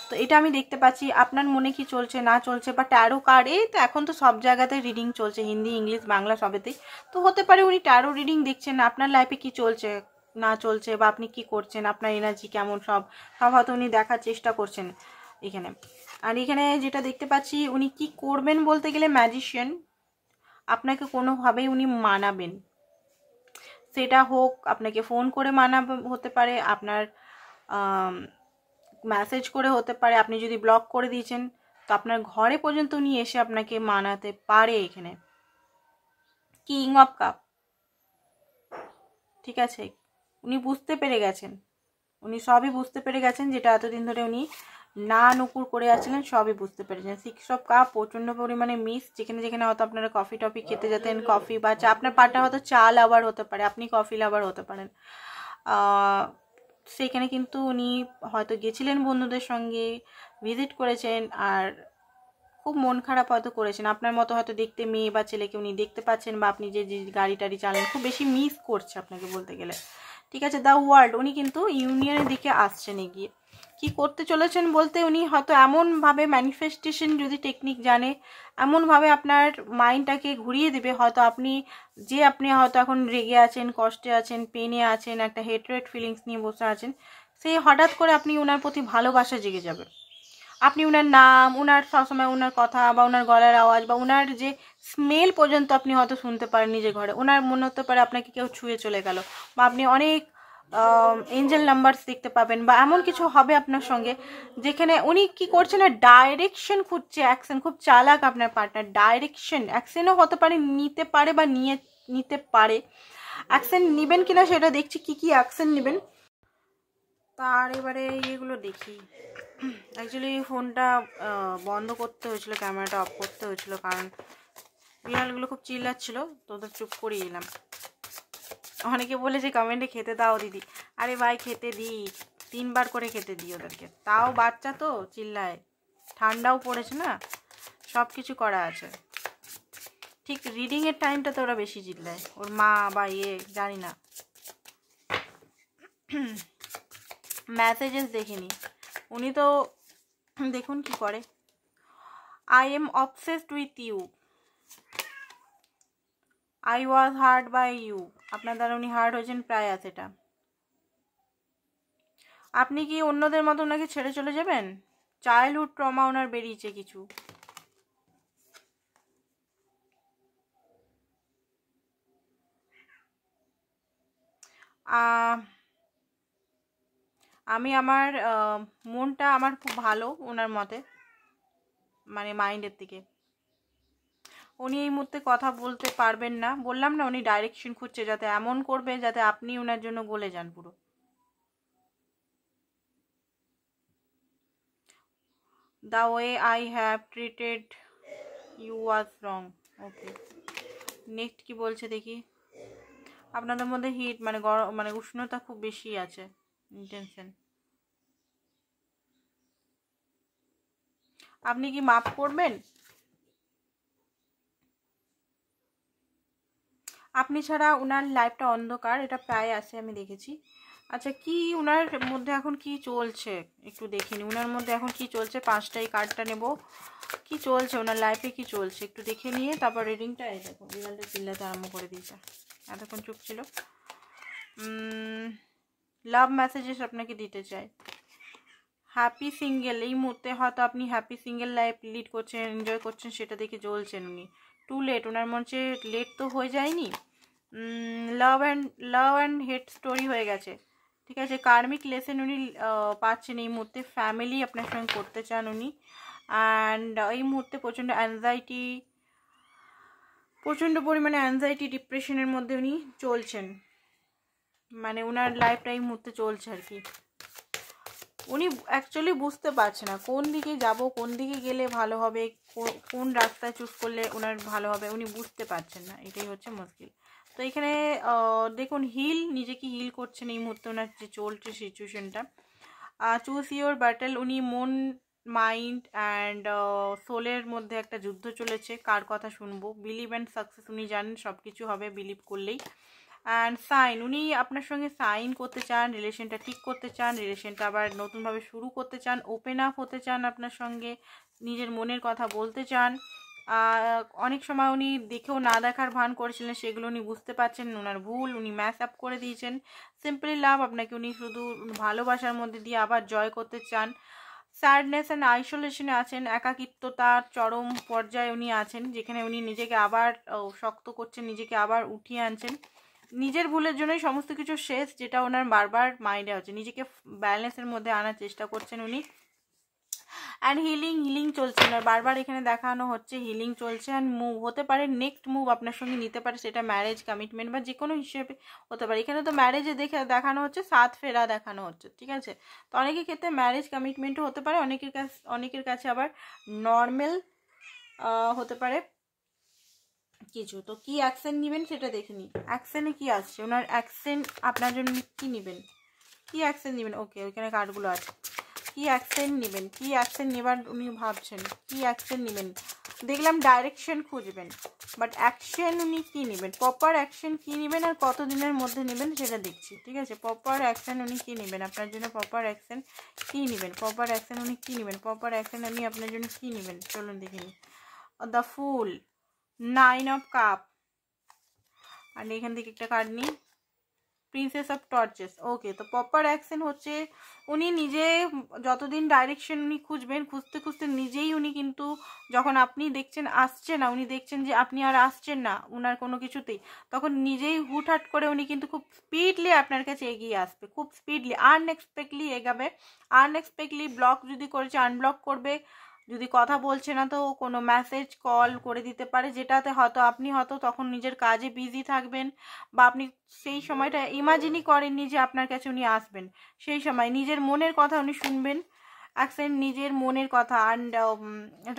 A: তো এটা আমি দেখতে পাচ্ছি আপনার মনে কি চলছে না চলছে, বা ট্যারো কার্ডে তো এখন তো সব জায়গাতে রিডিং চলছে, হিন্দি ইংলিশ বাংলা সবেতেই। তো হতে পারে উনি ট্যারো রিডিং দেখছেন আপনার লাইফে কি চলছে না চলছে, বা আপনি কি করছেন, আপনার এনার্জি কেমন, সব হয়তো উনি দেখার চেষ্টা করছেন এখানে। আর এখানে যেটা দেখতে পাচ্ছি, উনি কি করবেন বলতে গেলে ম্যাজিশিয়ান, আপনাকে কোনোভাবেই উনি মানাবেন। সেটা হোক আপনাকে ফোন করে মানাবে, হতে পারে আপনার মেসেজ করে, হতে পারে আপনি যদি ব্লক করে দিয়েছেন তো আপনার ঘরে পর্যন্ত উনি এসে আপনাকে মানাতে পারে। এখানে কিং অফ কাপ, ঠিক আছে, উনি বুঝতে পেরে গেছেন, উনি সবই বুঝতে পেরে গেছেন, যেটা এতদিন ধরে উনি না নুকুর করে আসছিলেন সবই বুঝতে পেরেছেন। সিক্স অফ কাপ প্রচণ্ড পরিমাণে মিস, যেখানে যেখানে হয়তো আপনারা কফি টফি খেতে যেতেন, কফি বা চা, আপনার পাটা হয়তো চা লাভার হতে পারে, আপনি কফি লাভার হতে পারেন, সেখানে কিন্তু উনি হয়তো গেছিলেন বন্ধুদের সঙ্গে, ভিজিট করেছেন, আর খুব মন খারাপ হয়তো করেছেন। আপনার মতো হয়তো দেখতে মেয়ে বা ছেলেকে উনি দেখতে পাচ্ছেন, বা আপনি যে যে গাড়ি টাড়ি চালান খুব বেশি মিস করছে আপনাকে বলতে গেলে, ঠিক আছে। দ্য ওয়ার্ল্ড, উনি কিন্তু ইউনিয়নের দিকে আসছেন এগিয়ে। কি করতে চলেছেন বলতে, উনি হয়তো এমনভাবে ম্যানিফেস্টেশন যদি টেকনিক জানে, এমনভাবে আপনার মাইন্ডটাকে ঘুরিয়ে দেবে, হয়তো আপনি হয়তো এখন রেগে আছেন, কষ্টে আছেন, পেনে আছেন, একটা হেট্রেড ফিলিংস নিয়ে বসে আছেন, সেই হঠাৎ করে আপনি ওনার প্রতি ভালোবাসা জেগে যাবে। আপনি ওনার নাম, ওনার সবসময় ওনার কথা বা ওনার গলার আওয়াজ বা ওনার যে স্মেল পর্যন্ত আপনি হয়তো শুনতে পারেন নিজের ঘরে, ওনার মনে হতে পারে আপনাকে কেউ ছুঁয়ে চলে গেল, বা আপনি অনেক এঞ্জেল নাম্বারস দেখতে পাবেন, বা এমন কিছু হবে আপনার সঙ্গে যেখানে উনি কি করছেন না, ডাইরেকশন খুঁজছে, অ্যাকশন, খুব চালাক আপনার পার্টনার, ডাইরেকশন অ্যাকশনও হতে পারে, নিতে পারে বা নিতে পারে। অ্যাকশন নেবেন কিনা সেটা দেখছি, কি কি অ্যাকশন নেবেন তার এবারে এগুলো দেখি। অ্যাকচুয়ালি ফোনটা বন্ধ করতে হয়েছিল, ক্যামেরাটা অফ করতে হয়েছিল, কারণ বিড়ালগুলো খুব চিল্লাচ্ছিল, তো ওদের চুপ করিয়ে এলাম। অনেকে বলেছে কমেন্টে খেতে দাও দিদি, আরে ভাই খেতে দিই, 3 বার করে খেতে দিই ওদেরকে, তাও বাচ্চা তো চিল্লায়, ঠান্ডাও পড়েছে না, সব কিছু করা আছে। ঠিক রিডিংয়ের টাইমটাতে ওরা বেশি চিল্লায়, ওর মা বা জানি না। মেসেজেস দেখিনি, উনি তো দেখুন কি করে। I am obsessed with you, I was hurt by you, আপনার দ্বারা উনি হার্ট হয়েছেন, প্রায় আছে এটা। আপনি কি অন্যদের মতো ওনাকে ছেড়ে চলে যাবেন? চাইল্ডহুড ট্রমা ওনার বেরিয়েছে কিছু। আমি আমার মনটা আমার খুব ভালো ওনার মতে, মানে মাইন্ডের দিকে। উনি এই মুহূর্তে কথা বলতে পারবেন না, বললাম না উনি ডাইরেকশন খুঁজছে, যাতে এমন করবে যাতে আপনি ওনার জন্য গলে যান পুরো। The way I have treated you was wrong. Okay, next কি বলছে দেখি। আপনাদের মধ্যে হিট মানে গরম মানে উষ্ণতা খুব বেশি আছে, ইন্টেনশন। আপনি কি মাপ করবেন? আপনি ছাড়া ওনার লাইফটা অন্ধকার, এটা প্রায় আসে, আমি দেখেছি। আচ্ছা, কি ওনার মধ্যে এখন কি চলছে একটু দেখিনি, ওনার মধ্যে এখন কি চলছে, 5টাই কার্ডটা নেব, কি চলছে ওনার লাইফে, কি চলছে একটু দেখে নিয়ে তারপর রিডিংটা। এই দেখো বিড়ালটা চিল্লাতে আরম্ভ করে দিয়েছে, এতক্ষণ চুপ ছিল। লাভ মেসেজেস আপনাকে দিতে চাই। হ্যাপি সিঙ্গেল, এই মুহূর্তে হয়তো আপনি হ্যাপি সিঙ্গেল লাইফ লিড করছেন, এনজয় করছেন, সেটা দেখে জ্বলছেন উনি। টু লেট, ওনার মনে লেট তো হয়ে যায়নি, লাভ অ্যান্ড হেট স্টোরি হয়ে গেছে, ঠিক আছে। কার্মিক লেসেন উনি পাচ্ছেন এই মুহূর্তে, ফ্যামিলি আপনার সঙ্গে করতে চান উনি। অ্যান্ড এই মুহূর্তে প্রচণ্ড পরিমাণে অ্যাংজাইটি ডিপ্রেশনের মধ্যে উনি চলছেন, মানে ওনার লাইফটা এই মুহূর্তে চলছে আর কি। উনি অ্যাকচুয়ালি বুঝতে পারছে না কোন দিকে যাব, কোন দিকে গেলে ভালো হবে, কোন রাস্তায় চুজ করলে ওনার ভালো হবে, উনি বুঝতে পারছেন না, এটাই হচ্ছে মুশকিল। তো এখানে দেখুন নিজেকে হিল করছেন এই মুহূর্তে ওনার যে চলছে সিচুয়েশনটা। চুজ ইওর ব্যাটেল, উনি মন, মাইন্ড অ্যান্ড সোলের মধ্যে একটা যুদ্ধ চলেছে, কার কথা শুনবো। বিলিভ অ্যান্ড সাকসেস, উনি জানেন সব কিছু হবে বিলিভ করলেই। অ্যান্ড সাইন, উনি আপনার সঙ্গে সাইন করতে চান, রিলেশনটা ঠিক করতে চান, রিলেশনটা আবার নতুনভাবে শুরু করতে চান, ওপেন আপ হতে চান আপনার সঙ্গে, নিজের মনের কথা বলতে চান। অনেক সময় উনি দেখেও না দেখার ভান করেছিলেন, সেগুলো উনি বুঝতে পারছেন ওনার ভুল, উনি ম্যাচ আপ করে দিয়েছেন। সিম্পলি লাভ, আপনাকে উনি শুধু ভালোবাসার মধ্যে দিয়ে আবার জয় করতে চান। স্যাডনেস অ্যান্ড আইসোলেশনে আছেন, একাকিত্বতার চরম পর্যায়ে উনি আছেন, যেখানে উনি নিজেকে আবার শক্ত করছেন, নিজেকে আবার উঠিয়ে আনছেন। নিজের ভুলের জন্যই সমস্ত কিছু শেষ, যেটা ওনার বারবার মাইন্ডে আছে, নিজেকে ব্যালেন্সের মধ্যে আনার চেষ্টা করছেন উনি। অ্যান্ড হিলিং চলছে না, বারবার এখানে দেখানো হচ্ছে হিলিং চলছে। অ্যান্ড মুভ হতে পারে, নেক্সট মুভ আপনার সঙ্গে নিতে পারে, সেটা ম্যারেজ, কমিটমেন্ট বা যে কোনো হিসেবে হতে পারে। এখানে তো ম্যারেজে দেখানো হচ্ছে, 7 ফেরা দেখানো হচ্ছে, ঠিক আছে। তো অনেকের ক্ষেত্রে ম্যারেজ কমিটমেন্টও হতে পারে, অনেকের কাছে আবার নর্মাল হতে পারে কিছু। তো কি অ্যাকশন নেবেন সেটা দেখে নিই, অ্যাকশনে কি আসছে, ওনার অ্যাকশন আপনার জন্য কি নেবেন, কি অ্যাকশন নেবেন। ওকে, ওইখানে কার্ডগুলো আছে, কি অ্যাকশন নেবেন, কি অ্যাকশন নেবার উনি ভাবছেন, কি অ্যাকশন নেবেন। দেখলাম ডাইরেকশন খুঁজবেন, বাট অ্যাকশন উনি কি নেবেন, প্রপার অ্যাকশন কি নেবেন আর কত দিনের মধ্যে নেবেন সেটা দেখছি, ঠিক আছে। প্রপার অ্যাকশন উনি কি নেবেন আপনার জন্য, প্রপার অ্যাকশন কি নেবেন, প্রপার অ্যাকশন উনি কি নেবেন, প্রপার অ্যাকশন উনি আপনার জন্য কি নেবেন, চলুন দেখে নিই। দ্য ফুল, 9 অফ কাপ, আর এখান থেকে একটা কার্ড নিই, প্রিন্সেস অফ টর্চেস। ওকে, তো প্রপার অ্যাকশন হচ্ছে উনি নিজে যতদিন ডাইরেকশন উনি খুঁজতে খুঁজতে নিজেই উনি কিন্তু যখন আপনি দেখছেন আসছে না, উনি দেখছেন যে আপনি আর আসছেন না উনার কোনো কিছুতেই, তখন নিজেই হুটহাট করে উনি কিন্তু খুব স্পিডলি আপনার কাছে এগিয়ে আসবে, খুব স্পিডলি আনএক্সপেক্টলি এগাবে, আনএক্সপেক্টলি ব্লক যদি করেছে আনব্লক করবে, যদি কথা বলছে না তো কোনো মেসেজ কল করে দিতে পারে, যেটাতে হয়তো আপনি হয়তো তখন নিজের কাজে বিজি থাকবেন, বা আপনি সেই সময়টা ইমাজিনই করেননি যে আপনার কাছে উনি আসবেন, সেই সময় নিজের মনের কথা উনি শুনবেন, অ্যাকসেন্ট নিজের মনের কথা। অ্যান্ড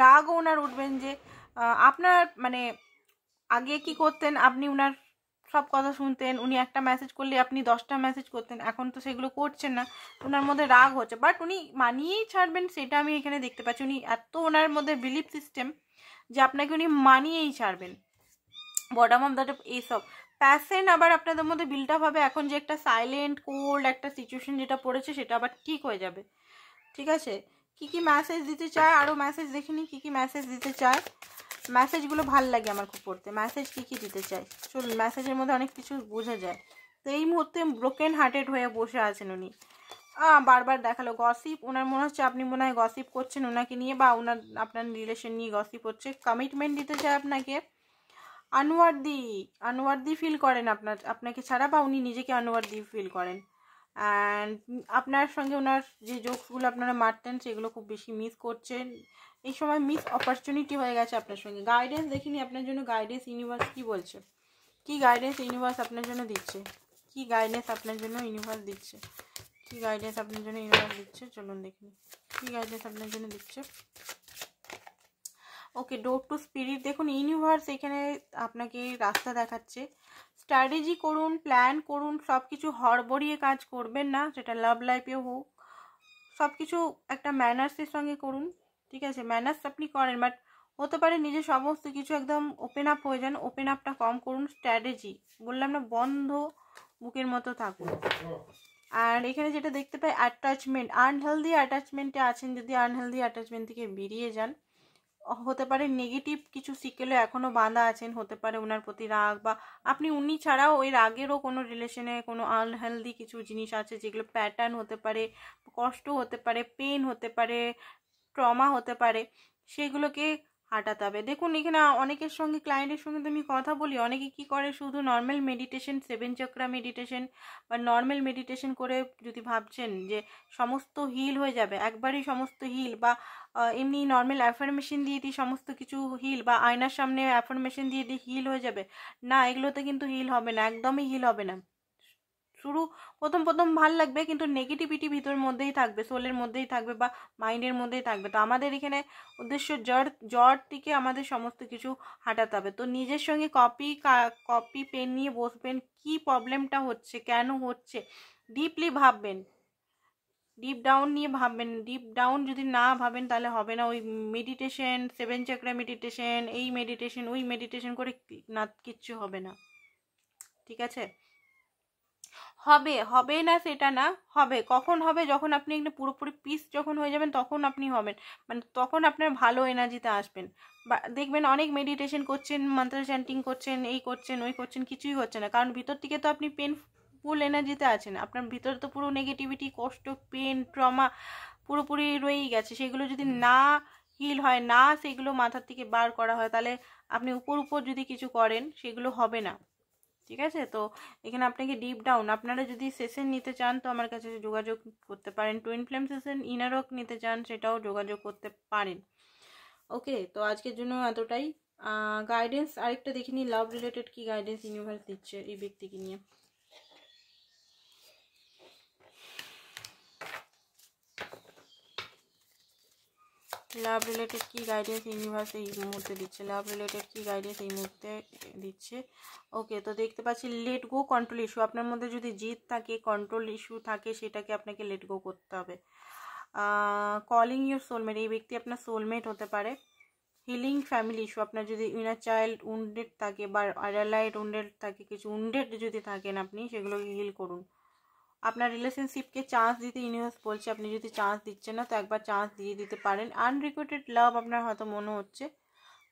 A: রাগও ওনার উঠবেন যে আপনার মানে আগে কি করতেন, আপনি উনার সব কথা শুনতেন, উনি একটা মেসেজ করলে আপনি 10টা মেসেজ করতেন, এখন তো সেগুলো করছেন না, ওনার মধ্যে রাগ হচ্ছে, বাট উনি মানিয়েই ছাড়বেন সেটা আমি এখানে দেখতে পাচ্ছি। উনি এত ওনার মধ্যে বিলিভ সিস্টেম যে আপনাকে উনি মানিয়েই ছাড়বেন। বটম অফ দ্য এইসব প্যাশন আবার আপনাদের মধ্যে বিল্ড আপ হবে, এখন যে একটা সাইলেন্ট কোল্ড একটা সিচুয়েশন যেটা পড়েছে সেটা আবার ঠিক হয়ে যাবে, ঠিক আছে। কি কি মেসেজ দিতে চায়, আরও মেসেজ দেখিনি কি কি মেসেজ দিতে চায়, মেসেজগুলো ভাল লাগে আমার খুব পড়তে, মেসেজ কি কি দিতে চায় চলুন, মেসেজের মধ্যে অনেক কিছু বোঝা যায়। তো এই মুহূর্তে ব্রোকেন হার্টেড হয়ে বসে আছেন উনি, বারবার দেখালো গসিপ, ওনার মনে হচ্ছে আপনি মনে হয় গসিপ করছেন ওনাকে নিয়ে, বা ওনার আপনার রিলেশন নিয়ে গসিপ হচ্ছে। কমিটমেন্ট দিতে চায় আপনাকে, আনওয়ার্দি ফিল করেন আপনাকে ছাড়া, বা উনি নিজেকে আনওয়ার্দি ফিল করেন। অ্যান্ড আপনার সঙ্গে ওনার যে জোকসগুলো আপনারা মারতেন সেগুলো খুব বেশি মিস করছেন, এই সময় মিস অপরচুনিটি হয়ে গেছে আপনার সঙ্গে। গাইডেন্স দেখিনি আপনার জন্য, গাইডেন্স ইউনিভার্স কি বলছে, কি গাইডেন্স ইউনিভার্স আপনার জন্য দিচ্ছে, কি গাইডেন্স আপনার জন্য ইউনিভার্স দিচ্ছে, কি গাইডেন্স আপনার জন্য ইউনিভার্স দিচ্ছে, চলুন দেখুন কি গাইডেন্স আপনার জন্য দিচ্ছে। ওকে, ডোর টু স্পিরিট, দেখুন ইউনিভার্স এখানে আপনাকে রাস্তা দেখাচ্ছে, স্ট্র্যাটেজি করুন, প্ল্যান করুন, সব কিছু হড়বড়িয়ে কাজ করবেন না, সেটা লাভ লাইফেও হোক, সব কিছু একটা ম্যানার্সের সঙ্গে করুন, ঠিক আছে। ম্যানার্স আপনি করেন, বাট হতে পারে নিজে সমস্ত কিছু একদম ওপেন আপ হয়ে যান, ওপেন আপটা কম করুন, স্ট্র্যাটেজি বললাম না, বন্ধ বুকের মতো থাকুন। আর এখানে যেটা দেখতে পাই অ্যাটাচমেন্ট, আনহেলদি অ্যাটাচমেন্টে আছেন, যদি আনহেলদি অ্যাটাচমেন্ট থেকে বেরিয়ে যান, হতে পারে নেগেটিভ কিছু সিকেলে এখনও বাঁধা আছেন, হতে পারে ওনার প্রতি রাগ, বা আপনি উনি ছাড়াও এর আগেরও কোনো রিলেশনে কোনো আনহেলদি কিছু জিনিস আছে যেগুলো প্যাটার্ন হতে পারে, কষ্ট হতে পারে, পেন হতে পারে, ট্রমা হতে পারে, সেগুলোকে হাঁটাতে হবে। দেখুন এখানে অনেকের সঙ্গে, ক্লায়েন্টের সঙ্গে তো আমি কথা বলি, অনেকে কি করে শুধু নর্মাল মেডিটেশন, 7 চক্রা মেডিটেশন বা নর্মাল মেডিটেশন করে যদি ভাবছেন যে সমস্ত হিল হয়ে যাবে, একবারই সমস্ত হিল, বা এমনি নর্মাল অ্যাফার্মেশন দিয়ে দিই সমস্ত কিছু হিল, বা আয়নার সামনে অ্যাফার্মেশন দিয়ে দিই হিল হয়ে যাবে, না, এগুলোতে কিন্তু হিল হবে না, একদমই হিল হবে না। প্রথম ভাল লাগবে, কিন্তু নেগেটিভিটি ভিতরের মধ্যেই থাকবে, সোলের মধ্যেই থাকবে বা মাইন্ডের মধ্যেই থাকবে। তো আমাদের এখানে উদ্দেশ্য জ্বর থেকে আমাদের সমস্ত কিছু হাঁটাতে হবে। তো নিজের সঙ্গে কপি পেন নিয়ে বসবেন, কি প্রবলেমটা হচ্ছে, কেন হচ্ছে, ডিপলি ভাববেন, ডিপ ডাউন নিয়ে ভাববেন। ডিপ ডাউন যদি না ভাবেন তাহলে হবে না। ওই মেডিটেশন, 7 চক্রা মেডিটেশন, এই মেডিটেশন ওই মেডিটেশন করে না, কিচ্ছু হবে না। ঠিক আছে? হবে না সেটা না, হবে। কখন হবে? যখন আপনি একটা পুরোপুরি পিস যখন হয়ে যাবেন তখন আপনি হবেন, মানে তখন আপনার ভালো এনার্জিতে আসবেন। বা দেখবেন অনেক মেডিটেশন করছেন, মন্ত্র চ্যান্টিং করছেন, এই করছেন ওই করছেন, কিছুই হচ্ছে না, কারণ ভিতর থেকে তো আপনি পেনফুল এনার্জিতে আছেন। আপনার ভিতরে তো পুরো নেগেটিভিটি, কষ্ট, পেন, ট্রমা পুরোপুরি রয়েই গেছে। সেগুলো যদি না হিল হয়, না সেগুলো মাথার থেকে বার করা হয়, তাহলে আপনি উপর যদি কিছু করেন সেগুলো হবে না। ঠিক আছে? তো এখানে আপনাকে ডিপ ডাউন, আপনারা যদি সেশন নিতে চান তো আমার কাছে যোগাযোগ করতে পারেন। Twin flame session, inner work নিতে চান সেটাও যোগাযোগ করতে পারেন। ওকে, তো আজকের জন্য এতটাই। গাইডেন্স আরেকটা দেখে নিই, লাভ রিলেটেড কি গাইডেন্স ইউনিভার্স দিচ্ছে এই ব্যক্তিকে নিয়ে। লাভ রিলেটেড কি গাইডেন্স ইউনিভার্স এই মুহূর্তে দিচ্ছে, লাভ রিলেটেড কি গাইডেন্স এই মুহূর্তে দিচ্ছে। ওকে, তো দেখতে পাচ্ছি লেট গো কন্ট্রোল ইস্যু। আপনার মধ্যে যদি জিদ থাকে, কন্ট্রোল ইস্যু থাকে, সেটাকে আপনাকে লেট গো করতে হবে। কলিং ইউর সোলমেট, এই ব্যক্তি আপনার সোলমেট হতে পারে। হিলিং ফ্যামিলি ইস্যু, আপনার যদি ইনার চাইল্ড উন্ডেড থাকে বা আইডালাইট উন্ডেড থাকে, কিছু উন্ডেড যদি থাকেন আপনি সেগুলোকে হিল করুন। আপনার রিলেশনশিপকে চান্স দিতে ইউনিভার্স বলছে, আপনি যদি চান্স দিচ্ছেন না তো একবার চান্স দিয়ে দিতে পারেন। আনরিকোয়েটেড লাভ আপনার হয়তো মনে হচ্ছে,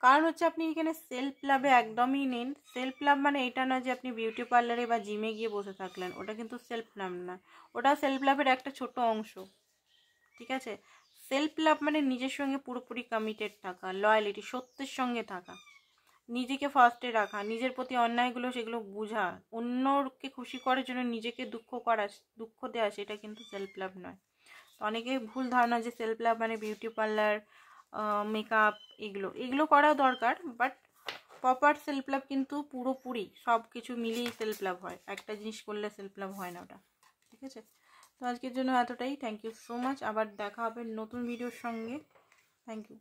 A: কারণ হচ্ছে আপনি এখানে সেলফ লাভে একদমই নেন। সেলফ লাভ মানে এটা না যে আপনি বিউটি পার্লারে বা জিমে গিয়ে বসে থাকলেন, ওটা কিন্তু সেলফ লাভ না, ওটা সেলফ লাভের একটা ছোট অংশ। ঠিক আছে? সেলফ লাভ মানে নিজের সঙ্গে পুরোপুরি কমিটেড থাকা, লয়ালিটি, সত্যের সঙ্গে থাকা, নিজেকে ফার্স্টে রাখা, নিজের প্রতি অন্যায়গুলো সেগুলো বোঝা, অন্যকে খুশি করার জন্য নিজেকে দুঃখ দেওয়া, সেটা কিন্তু সেলফ লাভ নয়। তো অনেকে ভুল ধারণা যে সেলফ লাভ মানে বিউটি পার্লার, মেকআপ, এগুলো করা দরকার, বাট প্রপার সেলফ লাভ কিন্তু পুরোপুরি সব কিছু মিলিয়েই সেলফ লাভ হয়, একটা জিনিস করলে সেলফ লাভ হয় না ওটা। ঠিক আছে? তো আজকের জন্য এতটাই। Thank you so much. আবার দেখা হবে নতুন ভিডিওর সঙ্গে। Thank you.